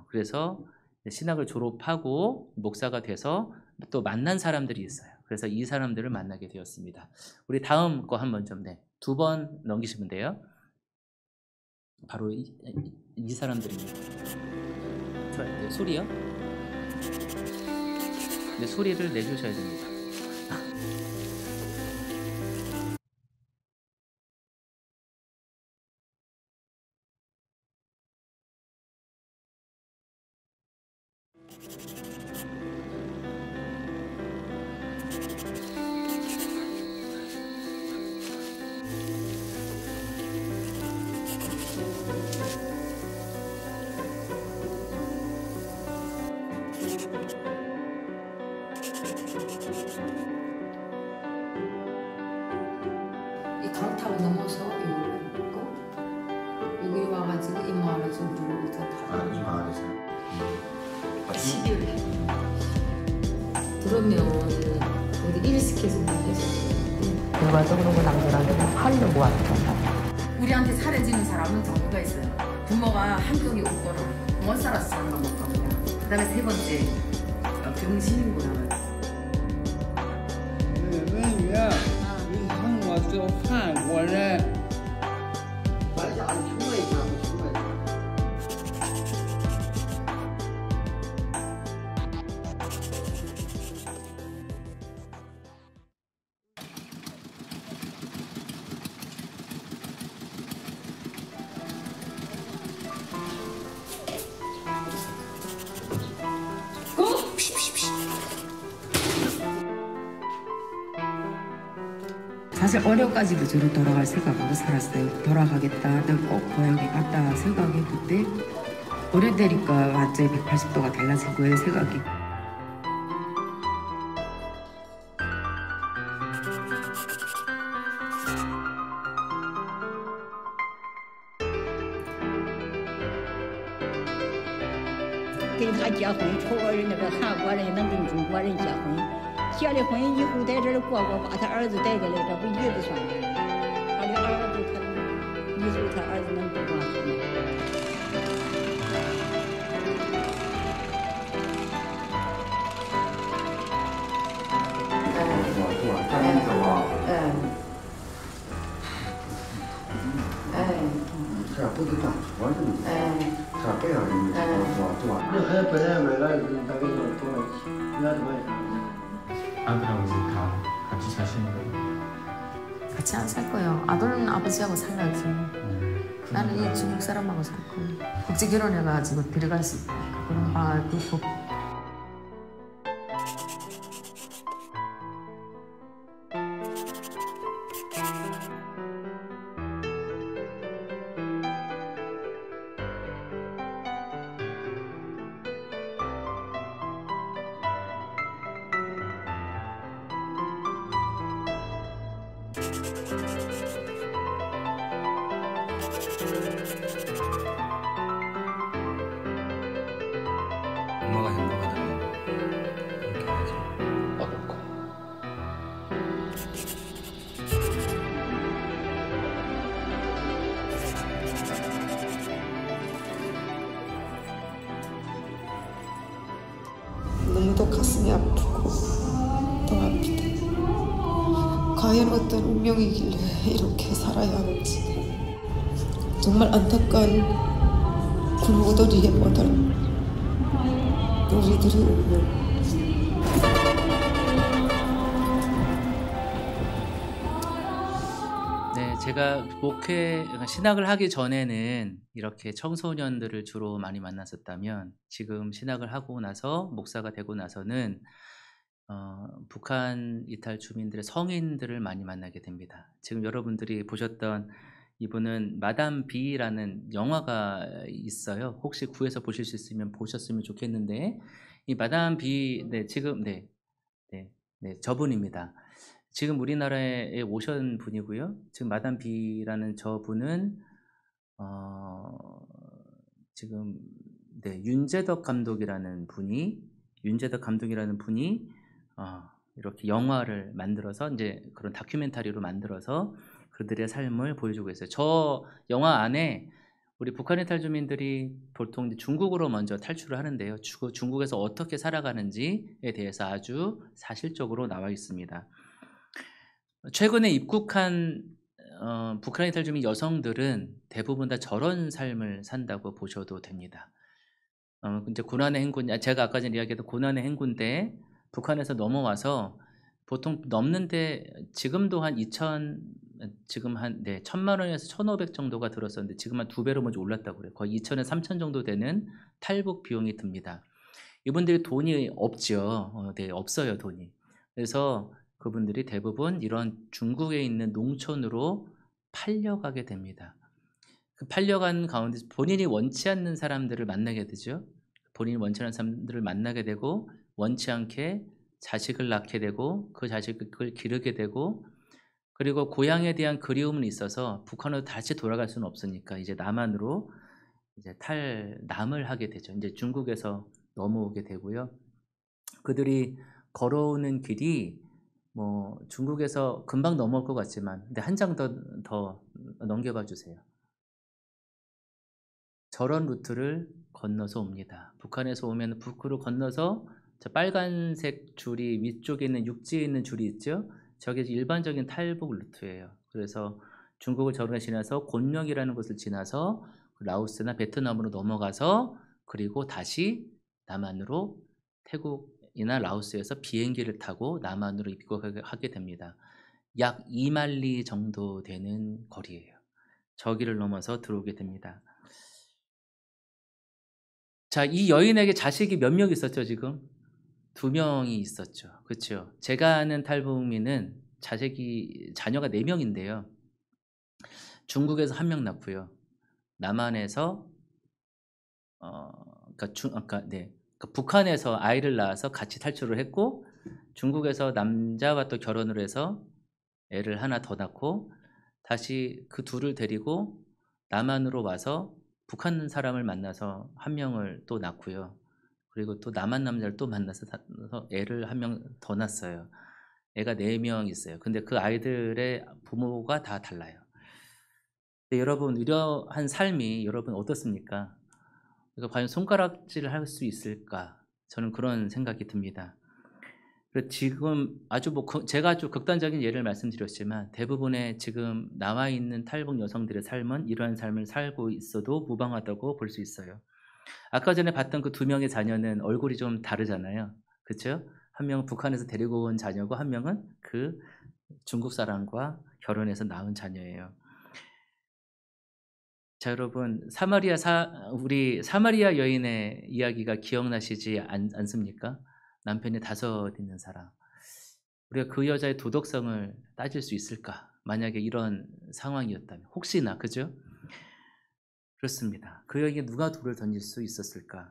그래서 신학을 졸업하고 목사가 돼서 또 만난 사람들이 있어요. 그래서 이 사람들을 만나게 되었습니다. 우리 다음 거 한번 좀 2번 넘기시면 돼요. 바로 이 사람들입니다. 소리요? 네, 소리를 내주셔야 됩니다. 이 강타를 넘어서 여기 있고 여기 와가지고 이 마을에서 물을 다 이 마을에서 12월에 그러면 우리 일스케줄 문제죠. 결과적으로 그 남자한테 하려고 왔던 우리한테 사라지는 사람은 정도가 있어요. 부모가 한쪽이 없거나 못 살았을 사람만 못 가거나 그 다음에 세 번째 병신이구나. 问你，你请我做饭，我呢？咱家的穷一点不穷一点。 그 사실 어려까지도 저로 돌아갈 생각으로 살았어요. 돌아가겠다는 꼭 고향에 갔다 생각이 그때 어려 되니까 완전히 180도가 달라진 거예요, 생각이.跟他结婚，초儿那个韩国人能跟中国人结婚，结了婚以后在这儿过过，把他儿子带过来，这不一子算完了。他的儿子，以后他儿子能不管他吗？ 아들하고 이제 다 같이 사시는 거예요? 같이 안 살 거예요. 아들은 아버지하고 살라지. 나는 이 중국 사람하고 살 거예요. 국제 결혼해가지고 데려갈 수 있으니까. 그럼 그 엄마가 행복하다면 그렇게 하지. 어렵고. 너무도 가슴이 아프고 더 아프다. 과연 어떤 운명이길래 이렇게 살아야 하는지 정말 안타까운 굴무더리에 뻗은 우리들의 운명. 네, 제가 목회 신학을 하기 전에는 이렇게 청소년들을 주로 많이 만났었다면 지금 신학을 하고 나서 목사가 되고 나서는 북한 이탈 주민들의 성인들을 많이 만나게 됩니다. 지금 여러분들이 보셨던 이분은 마담 비라는 영화가 있어요. 혹시 구해서 보실 수 있으면 보셨으면 좋겠는데 이 마담 비 지금 저분입니다. 지금 우리나라에 오신 분이고요. 지금 마담 비라는 저분은 지금 윤재덕 감독이라는 분이 이렇게 영화를 만들어서 이제 그런 다큐멘터리로 만들어서 그들의 삶을 보여주고 있어요. 저 영화 안에 우리 북한의 탈주민들이 보통 이제 중국으로 먼저 탈출을 하는데요. 중국에서 어떻게 살아가는지에 대해서 아주 사실적으로 나와 있습니다. 최근에 입국한 북한의 탈주민 여성들은 대부분 다 저런 삶을 산다고 보셔도 됩니다. 이제 고난의 행군, 제가 아까 전에 이야기했던 고난의 행군 때 북한에서 넘어와서 보통 넘는데 지금도 한 1,000만 원에서 1,500 정도가 들었었는데 지금 한 2배로 먼저 올랐다고 그래요. 거의 2,000에서 3,000 정도 되는 탈북 비용이 듭니다. 이분들이 돈이 없죠. 없어요, 돈이. 그래서 그분들이 대부분 이런 중국에 있는 농촌으로 팔려가게 됩니다. 그 팔려간 가운데 본인이 원치 않는 사람들을 만나게 되죠. 본인이 원치 않는 사람들을 만나게 되고 원치 않게 자식을 낳게 되고 그 자식을 기르게 되고 그리고 고향에 대한 그리움은 있어서 북한으로 다시 돌아갈 수는 없으니까 이제 남한으로 이제 탈남을 하게 되죠. 이제 중국에서 넘어오게 되고요. 그들이 걸어오는 길이 뭐 중국에서 금방 넘어올 것 같지만 근데 한 장 더 넘겨봐 주세요. 저런 루트를 건너서 옵니다. 북한에서 오면 북으로 건너서 저 빨간색 줄이 위쪽에 있는 육지에 있는 줄이 있죠. 저게 일반적인 탈북 루트예요. 그래서 중국을 저렇게 지나서 곤명이라는 곳을 지나서 라오스나 베트남으로 넘어가서 그리고 다시 남한으로 태국이나 라오스에서 비행기를 타고 남한으로 입국하게 됩니다. 약 2마일리 정도 되는 거리예요. 저기를 넘어서 들어오게 됩니다. 자, 이 여인에게 자식이 몇 명 있었죠, 지금? 2명이 있었죠. 그렇죠? 제가 아는 탈북민은 자녀가 4명인데요. 중국에서 1명 낳고요. 남한에서 북한에서 아이를 낳아서 같이 탈출을 했고, 중국에서 남자와 또 결혼을 해서 애를 하나 더 낳고, 다시 그 둘을 데리고 남한으로 와서 북한 사람을 만나서 1명을 또 낳고요. 그리고 또 남한 남자를 또 만나서 애를 1명 더 낳았어요. 애가 4명 있어요. 근데 그 아이들의 부모가 다 달라요. 근데 여러분, 이러한 삶이 여러분 어떻습니까? 그래서 과연 손가락질을 할 수 있을까? 저는 그런 생각이 듭니다. 그래서 지금 제가 아주 극단적인 예를 말씀드렸지만, 대부분의 지금 나와 있는 탈북 여성들의 삶은 이러한 삶을 살고 있어도 무방하다고 볼 수 있어요. 아까 전에 봤던 그 2명의 자녀는 얼굴이 좀 다르잖아요. 그렇죠? 한 명은 북한에서 데리고 온 자녀고, 한 명은 그 중국 사람과 결혼해서 낳은 자녀예요. 자, 여러분, 우리 사마리아 여인의 이야기가 기억나시지 않습니까? 남편이 5 있는 사람. 우리가 그 여자의 도덕성을 따질 수 있을까? 만약에 이런 상황이었다면. 혹시나, 그죠? 그렇습니다. 그 여인에게 누가 돌을 던질 수 있었을까?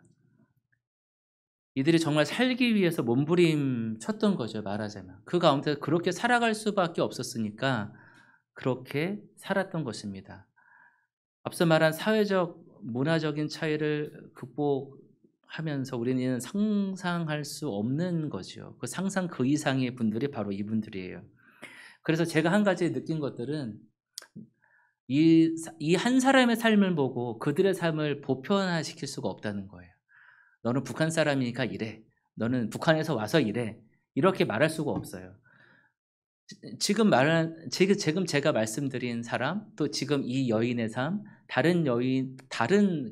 이들이 정말 살기 위해서 몸부림 쳤던 거죠, 말하자면. 그 가운데 그렇게 살아갈 수밖에 없었으니까 그렇게 살았던 것입니다. 앞서 말한 사회적, 문화적인 차이를 극복하면서 우리는 상상할 수 없는 거죠. 그 상상 그 이상의 분들이 바로 이분들이에요. 그래서 제가 한 가지 느낀 것들은 이 한 사람의 삶을 보고 그들의 삶을 보편화시킬 수가 없다는 거예요. 너는 북한 사람이니까 이래. 너는 북한에서 와서 이래. 이렇게 말할 수가 없어요. 지금 제가 말씀드린 사람, 또 지금 이 여인의 삶, 다른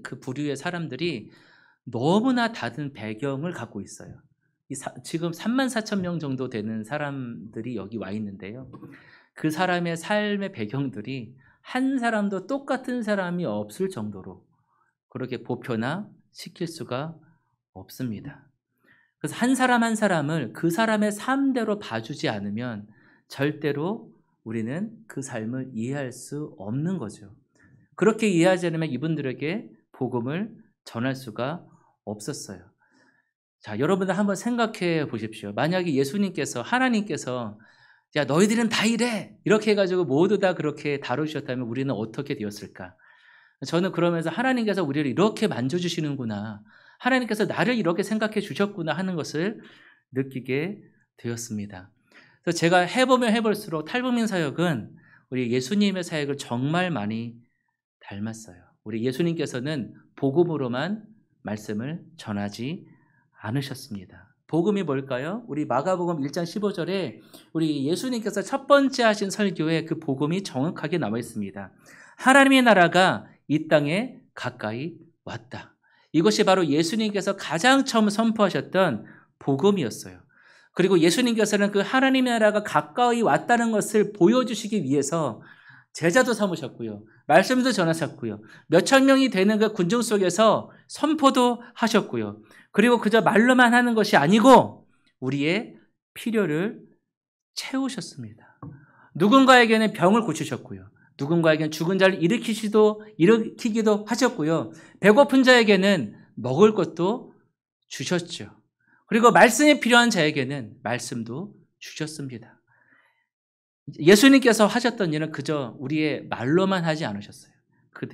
그 부류의 사람들이 너무나 다른 배경을 갖고 있어요. 지금 34,000명 정도 되는 사람들이 여기 와 있는데요. 그 사람의 삶의 배경들이 한 사람도 똑같은 사람이 없을 정도로 그렇게 보편화시킬 수가 없습니다. 그래서 한 사람 한 사람을 그 사람의 삶대로 봐주지 않으면 절대로 우리는 그 삶을 이해할 수 없는 거죠. 그렇게 이해하지 않으면 이분들에게 복음을 전할 수가 없었어요. 자, 여러분들 한번 생각해 보십시오. 만약에 예수님께서, 하나님께서 야, 너희들은 다 이래! 이렇게 해가지고 모두 다 그렇게 다루셨다면 우리는 어떻게 되었을까? 저는 그러면서 하나님께서 우리를 이렇게 만져주시는구나. 하나님께서 나를 이렇게 생각해 주셨구나 하는 것을 느끼게 되었습니다. 그래서 제가 해보면 해볼수록 탈북민 사역은 우리 예수님의 사역을 정말 많이 닮았어요. 우리 예수님께서는 복음으로만 말씀을 전하지 않으셨습니다. 복음이 뭘까요? 우리 마가복음 1장 15절에 우리 예수님께서 첫 번째 하신 설교에 그 복음이 정확하게 나와 있습니다. 하나님의 나라가 이 땅에 가까이 왔다. 이것이 바로 예수님께서 가장 처음 선포하셨던 복음이었어요. 그리고 예수님께서는 그 하나님의 나라가 가까이 왔다는 것을 보여주시기 위해서 제자도 삼으셨고요. 말씀도 전하셨고요. 몇천 명이 되는 그 군중 속에서 선포도 하셨고요. 그리고 그저 말로만 하는 것이 아니고 우리의 필요를 채우셨습니다. 누군가에게는 병을 고치셨고요. 누군가에게는 죽은 자를 일으키기도 하셨고요. 배고픈 자에게는 먹을 것도 주셨죠. 그리고 말씀이 필요한 자에게는 말씀도 주셨습니다. 예수님께서 하셨던 일은 그저 우리의 말로만 하지 않으셨어요. 그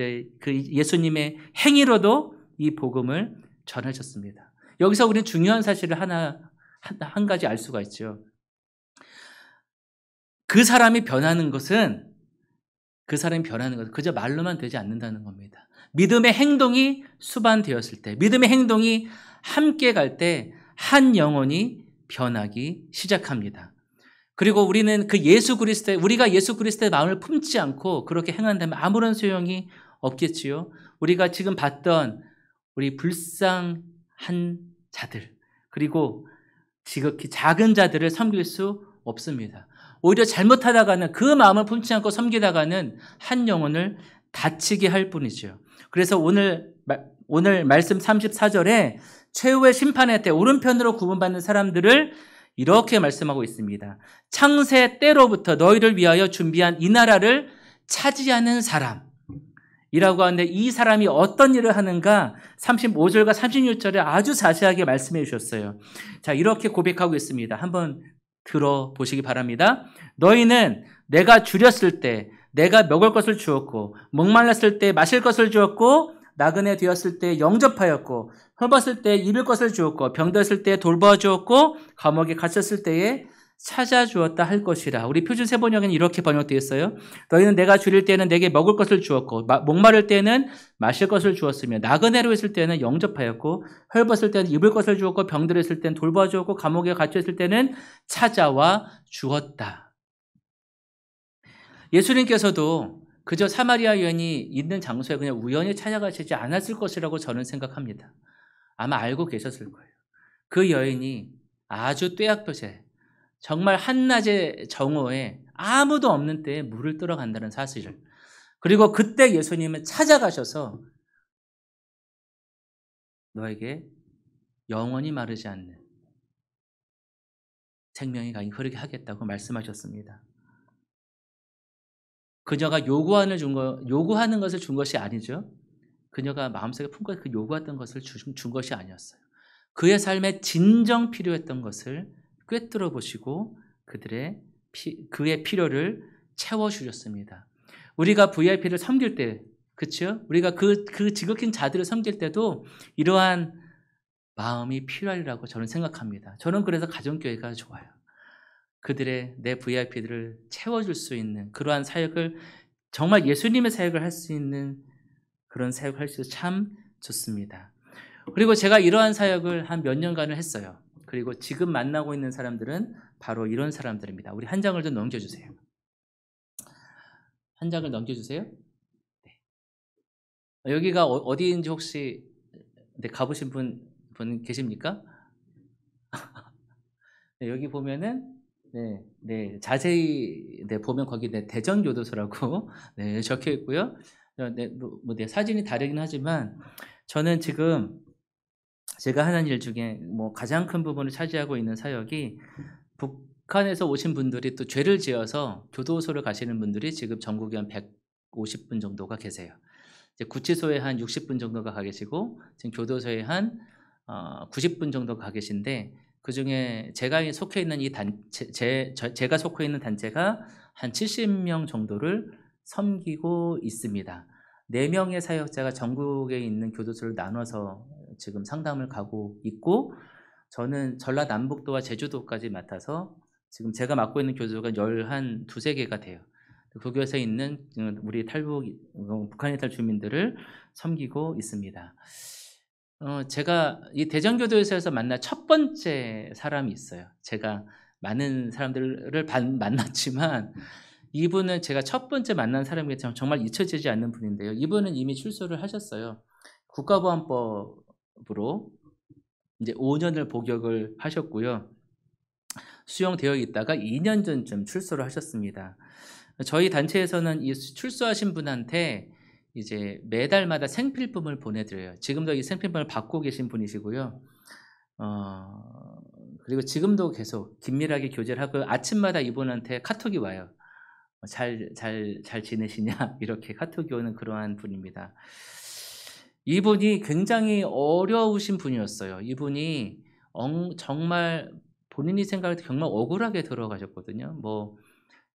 예수님의 행위로도 이 복음을 전하셨습니다. 여기서 우리는 중요한 사실을 한 가지 알 수가 있죠. 그 사람이 변하는 것은 그저 말로만 되지 않는다는 겁니다. 믿음의 행동이 수반되었을 때, 믿음의 행동이 함께 갈 때 한 영혼이 변하기 시작합니다. 그리고 우리는 우리가 예수 그리스도의 마음을 품지 않고 그렇게 행한다면 아무런 소용이 없겠지요. 우리가 지금 봤던 우리 불쌍한 자들, 그리고 지극히 작은 자들을 섬길 수 없습니다. 오히려 잘못하다가는 그 마음을 품지 않고 섬기다가는 한 영혼을 다치게 할 뿐이죠. 그래서 오늘 말씀 34절에 최후의 심판의 때 오른편으로 구분받는 사람들을 이렇게 말씀하고 있습니다. 창세 때로부터 너희를 위하여 준비한 이 나라를 차지하는 사람이라고 하는데 이 사람이 어떤 일을 하는가 35절과 36절에 아주 자세하게 말씀해 주셨어요. 자, 이렇게 고백하고 있습니다. 한번 들어보시기 바랍니다. 너희는 내가 줄였을 때 내가 먹을 것을 주었고 목말랐을 때 마실 것을 주었고 나그네 되었을 때 영접하였고 헐벗을 때 입을 것을 주었고 병들었을 때 돌보아 주었고 감옥에 갇혔을 때에 찾아주었다 할 것이라. 우리 표준 세번역에는 이렇게 번역되어 있어요. 너희는 내가 줄일 때는 내게 먹을 것을 주었고 목마를 때는 마실 것을 주었으며 나그네로 있을 때는 영접하였고 헐벗을 때는 입을 것을 주었고 병들었을 때는 돌보아 주었고 감옥에 갇혔을 때는 찾아와 주었다. 예수님께서도 그저 사마리아 여인이 있는 장소에 그냥 우연히 찾아가시지 않았을 것이라고 저는 생각합니다. 아마 알고 계셨을 거예요. 그 여인이 아주 뙤약볕에 정말 한낮의 정오에 아무도 없는 때에 물을 뜨러 간다는 사실을, 그리고 그때 예수님은 찾아가셔서 너에게 영원히 마르지 않는 생명의 강이 흐르게 하겠다고 말씀하셨습니다. 그녀가 요구하는 것을 준 것이 아니죠. 그녀가 마음속에 품고 그 요구했던 것을 준 것이 아니었어요. 그의 삶에 진정 필요했던 것을 꿰뚫어 보시고 그의 필요를 채워주셨습니다. 우리가 VIP를 섬길 때, 그렇죠? 우리가 그 지극히 자들을 섬길 때도 이러한 마음이 필요하리라고 저는 생각합니다. 저는 그래서 가정교회가 좋아요. 그들의 내 VIP들을 채워줄 수 있는 그러한 사역을, 정말 예수님의 사역을 할 수 있는 그런 사역을 할 수 있어서 참 좋습니다. 그리고 제가 이러한 사역을 한 몇 년간을 했어요. 그리고 지금 만나고 있는 사람들은 바로 이런 사람들입니다. 우리 한 장을 좀 넘겨주세요. 한 장을 넘겨주세요. 네. 여기가 어디인지 혹시 가보신 분 계십니까? 네, 여기 보면은 자세히 보면 거기 대전교도소라고 적혀 있고요. 사진이 다르긴 하지만 저는 지금 제가 하는 일 중에 가장 큰 부분을 차지하고 있는 사역이 북한에서 오신 분들이 또 죄를 지어서 교도소를 가시는 분들이 지금 전국에 한 150분 정도가 계세요. 이제 구치소에 한 60분 정도가 가 계시고 지금 교도소에 한 90분 정도 가 계신데, 그중에 제가 속해 있는 제가 속해 있는 단체가 한 70명 정도를 섬기고 있습니다. 4명의 사역자가 전국에 있는 교도소를 나눠서 지금 상담을 가고 있고, 저는 전라남북도와 제주도까지 맡아서 지금 제가 맡고 있는 교도소가 12~13개가 돼요. 그 교도소에 있는 우리 북한 이탈 주민들을 섬기고 있습니다. 제가 이 대전교도소에서 만난 첫 번째 사람이 있어요. 제가 많은 사람들을 만났지만 이분은 제가 첫 번째 만난 사람이 정말 잊혀지지 않는 분인데요. 이분은 이미 출소를 하셨어요. 국가보안법으로 이제 5년을 복역을 하셨고요. 수용되어 있다가 2년 전쯤 출소를 하셨습니다. 저희 단체에서는 이 출소하신 분한테 이제 매달마다 생필품을 보내드려요. 지금도 이 생필품을 받고 계신 분이시고요. 그리고 지금도 계속 긴밀하게 교제를 하고 아침마다 이분한테 카톡이 와요. 잘 지내시냐? 이렇게 카톡이 오는 그러한 분입니다. 이분이 굉장히 어려우신 분이었어요. 이분이 정말 본인이 생각할 때 정말 억울하게 들어가셨거든요.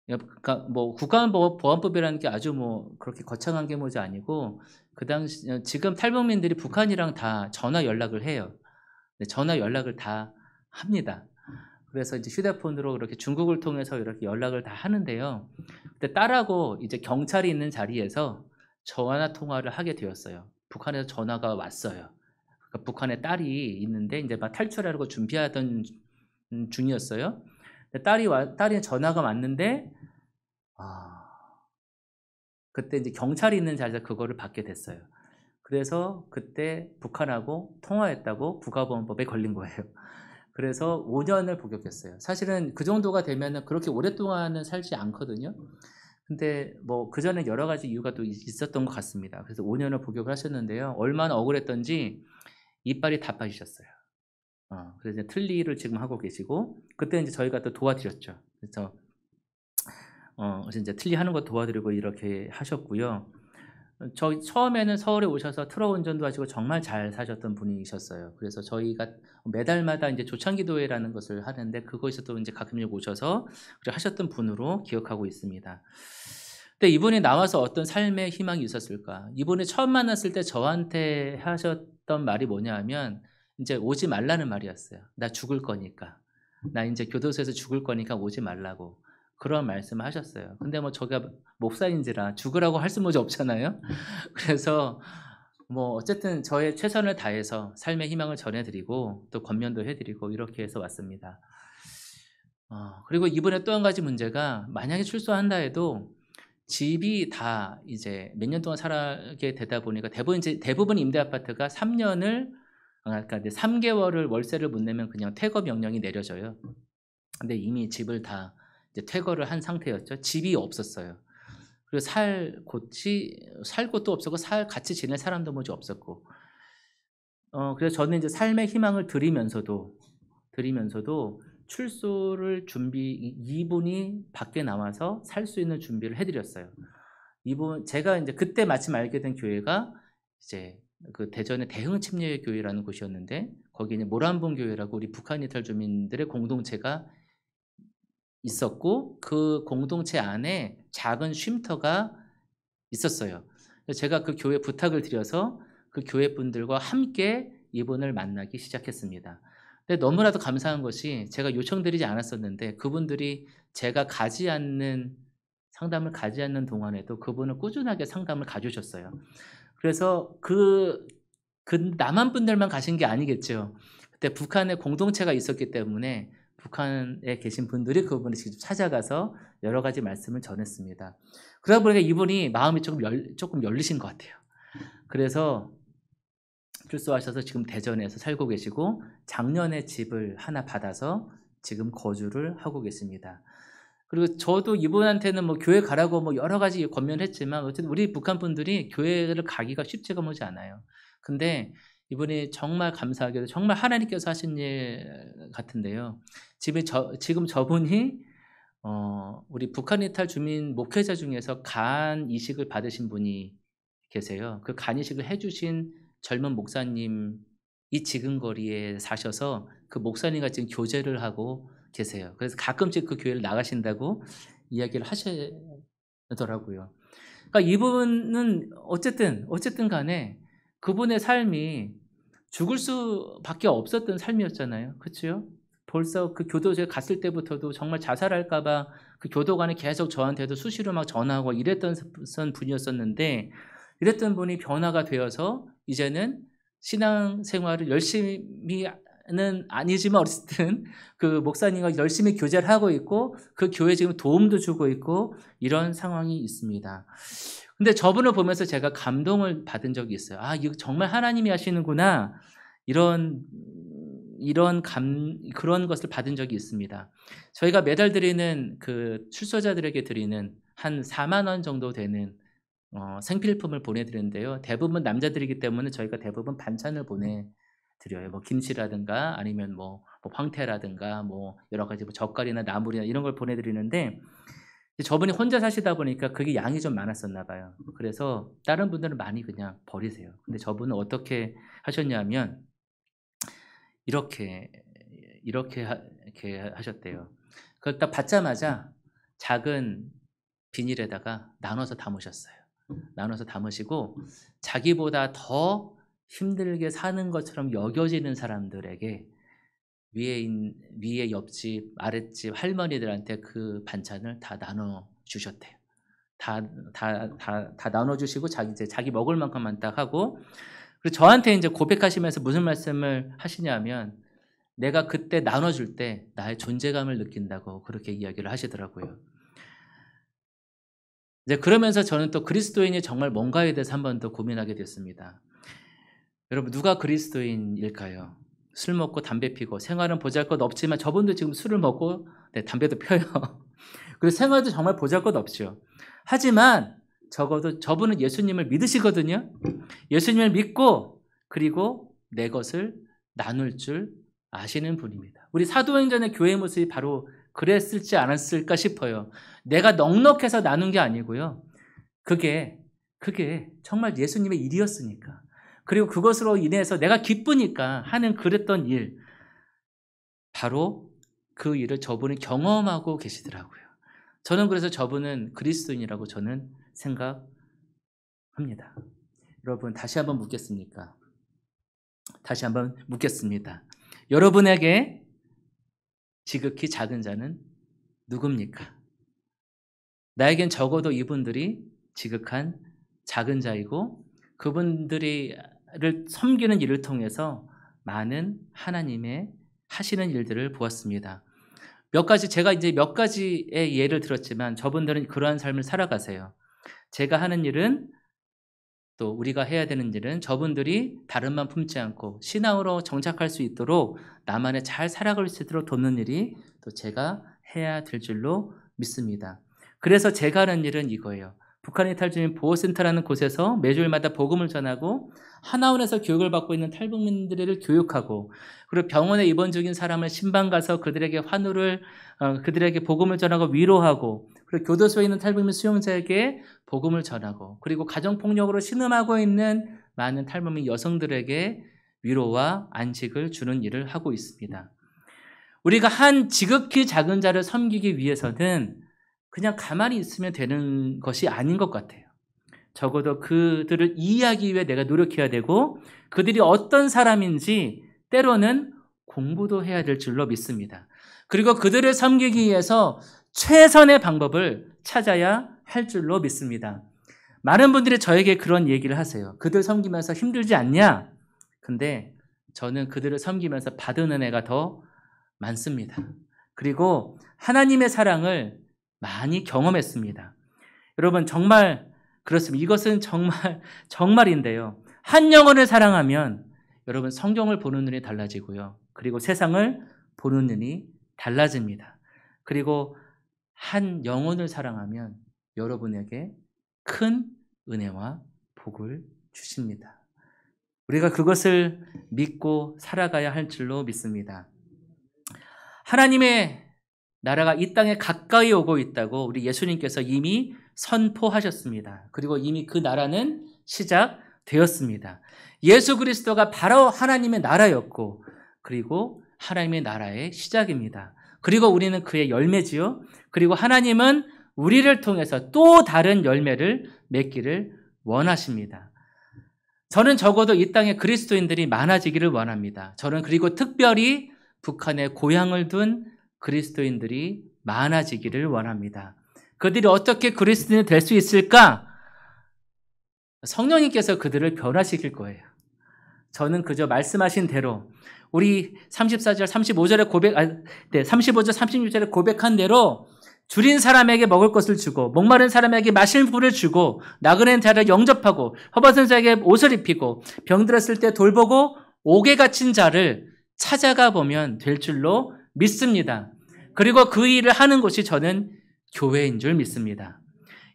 그러니까 국가보안법이라는 게 아주 그렇게 거창한 게 뭐지 아니고, 그 당시 지금 탈북민들이 북한이랑 다 전화 연락을 해요. 전화 연락을 다 합니다. 그래서 이제 휴대폰으로 그렇게 중국을 통해서 이렇게 연락을 다 하는데요. 그때 딸하고 이제 경찰이 있는 자리에서 전화 통화를 하게 되었어요. 북한에서 전화가 왔어요. 그러니까 북한에 딸이 있는데 이제 막 탈출하려고 준비하던 중이었어요. 딸이 전화가 왔는데 그때 이제 경찰이 있는 자리에서 그거를 받게 됐어요. 그래서 그때 북한하고 통화했다고 국가보안법에 걸린 거예요. 그래서 5년을 복역했어요. 사실은 그 정도가 되면은 그렇게 오랫동안은 살지 않거든요. 근데 그 전에 여러 가지 이유가 또 있었던 것 같습니다. 그래서 5년을 복역을 하셨는데요. 얼마나 억울했던지 이빨이 다 빠지셨어요. 그래서 이제 틀니를 지금 하고 계시고 그때 이제 저희가 또 도와드렸죠. 그래서 이제 틀니 하는 거 도와드리고 이렇게 하셨고요. 저 처음에는 서울에 오셔서 트럭 운전도 하시고 정말 잘 사셨던 분이셨어요. 그래서 저희가 매달마다 이제 조창기도회라는 것을 하는데 그곳에서도 이제 가끔씩 오셔서 하셨던 분으로 기억하고 있습니다. 근데 이분이 나와서 어떤 삶의 희망이 있었을까? 이분이 처음 만났을 때 저한테 하셨던 말이 뭐냐 하면 이제 오지 말라는 말이었어요. 나 죽을 거니까. 나 이제 교도소에서 죽을 거니까 오지 말라고. 그런 말씀을 하셨어요. 근데 뭐 저가 목사인지라 죽으라고 할 수는 없잖아요. 그래서 뭐 어쨌든 저의 최선을 다해서 삶의 희망을 전해드리고 또 권면도 해드리고 이렇게 해서 왔습니다. 그리고 이번에 또 한 가지 문제가 만약에 출소한다 해도 집이 다 이제 몇 년 동안 살게 되다 보니까 대부분 임대 아파트가 3년을 그러니까 이제 3개월을 월세를 못 내면 그냥 퇴거 명령이 내려져요. 근데 이미 집을 다 이제 퇴거를 한 상태였죠. 집이 없었어요. 그리고 살 곳도 없었고 같이 지낼 사람도 뭐지 없었고. 그래서 저는 이제 삶의 희망을 드리면서도 출소를 이분이 밖에 나와서 살 수 있는 준비를 해드렸어요. 제가 이제 그때 마침 알게 된 교회가 이제 그 대전의 대흥침례 교회라는 곳이었는데 거기는 모란봉 교회라고 우리 북한 이탈 주민들의 공동체가 있었고 그 공동체 안에 작은 쉼터가 있었어요. 그래서 제가 그 교회 부탁을 드려서 그 교회 분들과 함께 이분을 만나기 시작했습니다. 근데 너무나도 감사한 것이 제가 요청드리지 않았었는데 그분들이 제가 상담을 가지 않는 동안에도 그분은 꾸준하게 상담을 가주셨어요. 그래서 그 남한 분들만 가신 게 아니겠죠. 그때 북한에 공동체가 있었기 때문에 북한에 계신 분들이 그분을 직접 찾아가서 여러 가지 말씀을 전했습니다. 그러다 보니까 이분이 마음이 조금 열리신 것 같아요. 그래서 출소하셔서 지금 대전에서 살고 계시고 작년에 집을 하나 받아서 지금 거주를 하고 계십니다. 그리고 저도 이분한테는 뭐 교회 가라고 뭐 여러 가지 권면했지만 어쨌든 우리 북한 분들이 교회를 가기가 쉽지가 못지 않아요. 근데 이분이 정말 감사하게도 정말 하나님께서 하신 일 같은데요. 지금 저분이 우리 북한 이탈 주민 목회자 중에서 간 이식을 받으신 분이 계세요. 그 간 이식을 해주신 젊은 목사님이 지금 거리에 사셔서 그 목사님과 지금 교제를 하고 계세요. 그래서 가끔씩 그 교회를 나가신다고 이야기를 하시더라고요. 그러니까 이분은 어쨌든 간에 그분의 삶이 죽을 수밖에 없었던 삶이었잖아요. 그렇죠? 벌써 그 교도소에 갔을 때부터도 정말 자살할까봐 그 교도관이 계속 저한테도 수시로 막 전화하고 이랬던 분이었었는데 이랬던 분이 변화가 되어서 이제는 신앙생활을 열심히는 아니지만 어쨌든 그 목사님과 열심히 교제를 하고 있고 그 교회 지금 도움도 주고 있고 이런 상황이 있습니다. 근데 저분을 보면서 제가 감동을 받은 적이 있어요. 아, 이거 정말 하나님이 하시는구나. 그런 것을 받은 적이 있습니다. 저희가 매달 드리는 그 출소자들에게 드리는 한 4만 원 정도 되는 생필품을 보내드리는데요. 대부분 남자들이기 때문에 저희가 대부분 반찬을 보내드려요. 뭐 김치라든가 아니면 뭐 황태라든가 뭐 여러 가지 뭐 젓갈이나 나물이나 이런 걸 보내드리는데 저분이 혼자 사시다 보니까 그게 양이 좀 많았었나 봐요. 그래서 다른 분들은 많이 그냥 버리세요. 근데 저분은 어떻게 하셨냐면 이렇게 하셨대요. 그걸 딱 받자마자 작은 비닐에다가 나눠서 담으셨어요. 나눠서 담으시고 자기보다 더 힘들게 사는 것처럼 여겨지는 사람들에게 위에 옆집, 아랫집 할머니들한테 그 반찬을 다 나눠 주셨대요. 다 나눠 주시고 자기 먹을 만큼만 딱 하고 그리고 저한테 이제 고백하시면서 무슨 말씀을 하시냐면 내가 그때 나눠줄 때 나의 존재감을 느낀다고 그렇게 이야기를 하시더라고요. 이제 그러면서 저는 또 그리스도인이 정말 뭔가에 대해서 한 번 더 고민하게 됐습니다. 여러분 누가 그리스도인일까요? 술 먹고 담배 피고 생활은 보잘것없지만 저분도 지금 술을 먹고 담배도 펴요. 그리고 생활도 정말 보잘것없죠. 하지만 적어도 저분은 예수님을 믿으시거든요. 예수님을 믿고 그리고 내 것을 나눌 줄 아시는 분입니다. 우리 사도행전의 교회 모습이 바로 그랬을지 않았을까 싶어요. 내가 넉넉해서 나눈 게 아니고요. 그게 정말 예수님의 일이었으니까. 그리고 그것으로 인해서 내가 기쁘니까 하는 그랬던 일. 바로 그 일을 저분이 경험하고 계시더라고요. 저는 그래서 저분은 그리스도인이라고 저는 생각합니다. 여러분 다시 한번 묻겠습니까? 다시 한번 묻겠습니다. 여러분에게 지극히 작은 자는 누굽니까? 나에겐 적어도 이분들이 지극한 작은 자이고 그분들을 섬기는 일을 통해서 많은 하나님의 하시는 일들을 보았습니다. 제가 이제 몇 가지의 예를 들었지만 저분들은 그러한 삶을 살아가세요. 제가 하는 일은 또 우리가 해야 되는 일은 저분들이 다름만 품지 않고 신앙으로 정착할 수 있도록 나만의 잘 살아갈 수 있도록 돕는 일이 또 제가 해야 될 줄로 믿습니다. 그래서 제가 하는 일은 이거예요. 북한 이탈주민 보호센터라는 곳에서 매주일마다 복음을 전하고 하나원에서 교육을 받고 있는 탈북민들을 교육하고 그리고 병원에 입원 중인 사람을 신방 가서 그들에게 그들에게 복음을 전하고 위로하고 그리고 교도소에 있는 탈북민 수용자에게 복음을 전하고 그리고 가정폭력으로 신음하고 있는 많은 탈북민 여성들에게 위로와 안식을 주는 일을 하고 있습니다. 우리가 한 지극히 작은 자를 섬기기 위해서는 그냥 가만히 있으면 되는 것이 아닌 것 같아요. 적어도 그들을 이해하기 위해 내가 노력해야 되고 그들이 어떤 사람인지 때로는 공부도 해야 될 줄로 믿습니다. 그리고 그들을 섬기기 위해서 최선의 방법을 찾아야 할 줄로 믿습니다. 많은 분들이 저에게 그런 얘기를 하세요. 그들 섬기면서 힘들지 않냐? 근데 저는 그들을 섬기면서 받은 은혜가 더 많습니다. 그리고 하나님의 사랑을 많이 경험했습니다. 여러분 정말 그렇습니다. 이것은 정말인데요. 한 영혼을 사랑하면 여러분 성경을 보는 눈이 달라지고요. 그리고 세상을 보는 눈이 달라집니다. 그리고 한 영혼을 사랑하면 여러분에게 큰 은혜와 복을 주십니다. 우리가 그것을 믿고 살아가야 할 줄로 믿습니다. 하나님의 나라가 이 땅에 가까이 오고 있다고 우리 예수님께서 이미 선포하셨습니다. 그리고 이미 그 나라는 시작되었습니다. 예수 그리스도가 바로 하나님의 나라였고 그리고 하나님의 나라의 시작입니다. 그리고 우리는 그의 열매지요. 그리고 하나님은 우리를 통해서 또 다른 열매를 맺기를 원하십니다. 저는 적어도 이 땅에 그리스도인들이 많아지기를 원합니다. 저는 그리고 특별히 북한에 고향을 둔 그리스도인들이 많아지기를 원합니다. 그들이 어떻게 그리스도인이 될 수 있을까? 성령님께서 그들을 변화시킬 거예요. 저는 그저 말씀하신 대로 우리 34절, 35절에 35절, 36절에 고백한 대로 줄인 사람에게 먹을 것을 주고 목마른 사람에게 마실 물을 주고 나그네인 자를 영접하고 헐벗은 자에게 옷을 입히고 병들었을 때 돌보고 옥에 갇힌 자를 찾아가 보면 될 줄로 믿습니다. 그리고 그 일을 하는 곳이 저는 교회인 줄 믿습니다.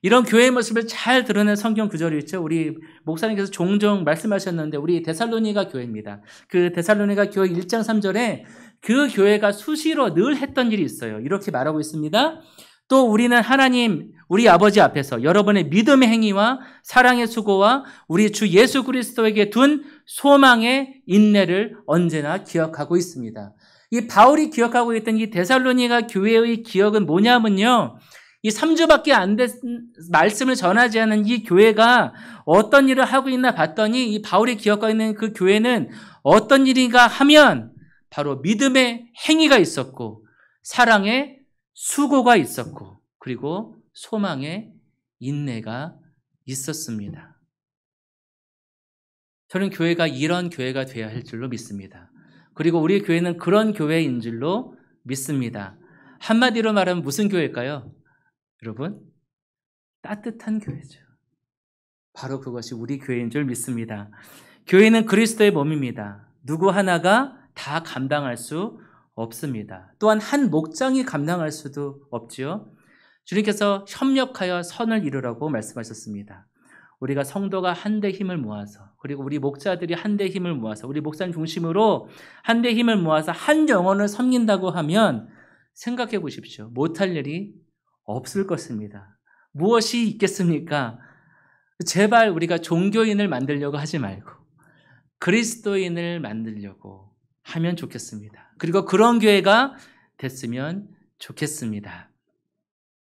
이런 교회의 모습을 잘 드러낸 성경 구절이 있죠. 우리 목사님께서 종종 말씀하셨는데 우리 데살로니가 교회입니다. 그 데살로니가 교회 1장 3절에 그 교회가 수시로 늘 했던 일이 있어요. 이렇게 말하고 있습니다. 또 우리는 하나님 우리 아버지 앞에서 여러분의 믿음의 행위와 사랑의 수고와 우리 주 예수 그리스도에게 둔 소망의 인내를 언제나 기억하고 있습니다. 이 바울이 기억하고 있던 이 데살로니가 교회의 기억은 뭐냐면요. 이 3주밖에 안 된 말씀을 전하지 않은 이 교회가 어떤 일을 하고 있나 봤더니 이 바울이 기억하고 있는 그 교회는 어떤 일인가 하면 바로 믿음의 행위가 있었고 사랑의 수고가 있었고 그리고 소망의 인내가 있었습니다. 저는 교회가 이런 교회가 되어야 할 줄로 믿습니다. 그리고 우리 교회는 그런 교회인 줄로 믿습니다. 한마디로 말하면 무슨 교회일까요? 여러분, 따뜻한 교회죠. 바로 그것이 우리 교회인 줄 믿습니다. 교회는 그리스도의 몸입니다. 누구 하나가 다 감당할 수 없습니다. 또한 한 목장이 감당할 수도 없지요. 주님께서 협력하여 선을 이루라고 말씀하셨습니다. 우리가 성도가 한데 힘을 모아서 그리고 우리 목자들이 한데 힘을 모아서 우리 목사님 중심으로 한데 힘을 모아서 한 영혼을 섬긴다고 하면 생각해 보십시오. 못할 일이 없을 것입니다. 무엇이 있겠습니까? 제발 우리가 종교인을 만들려고 하지 말고 그리스도인을 만들려고 하면 좋겠습니다. 그리고 그런 교회가 됐으면 좋겠습니다.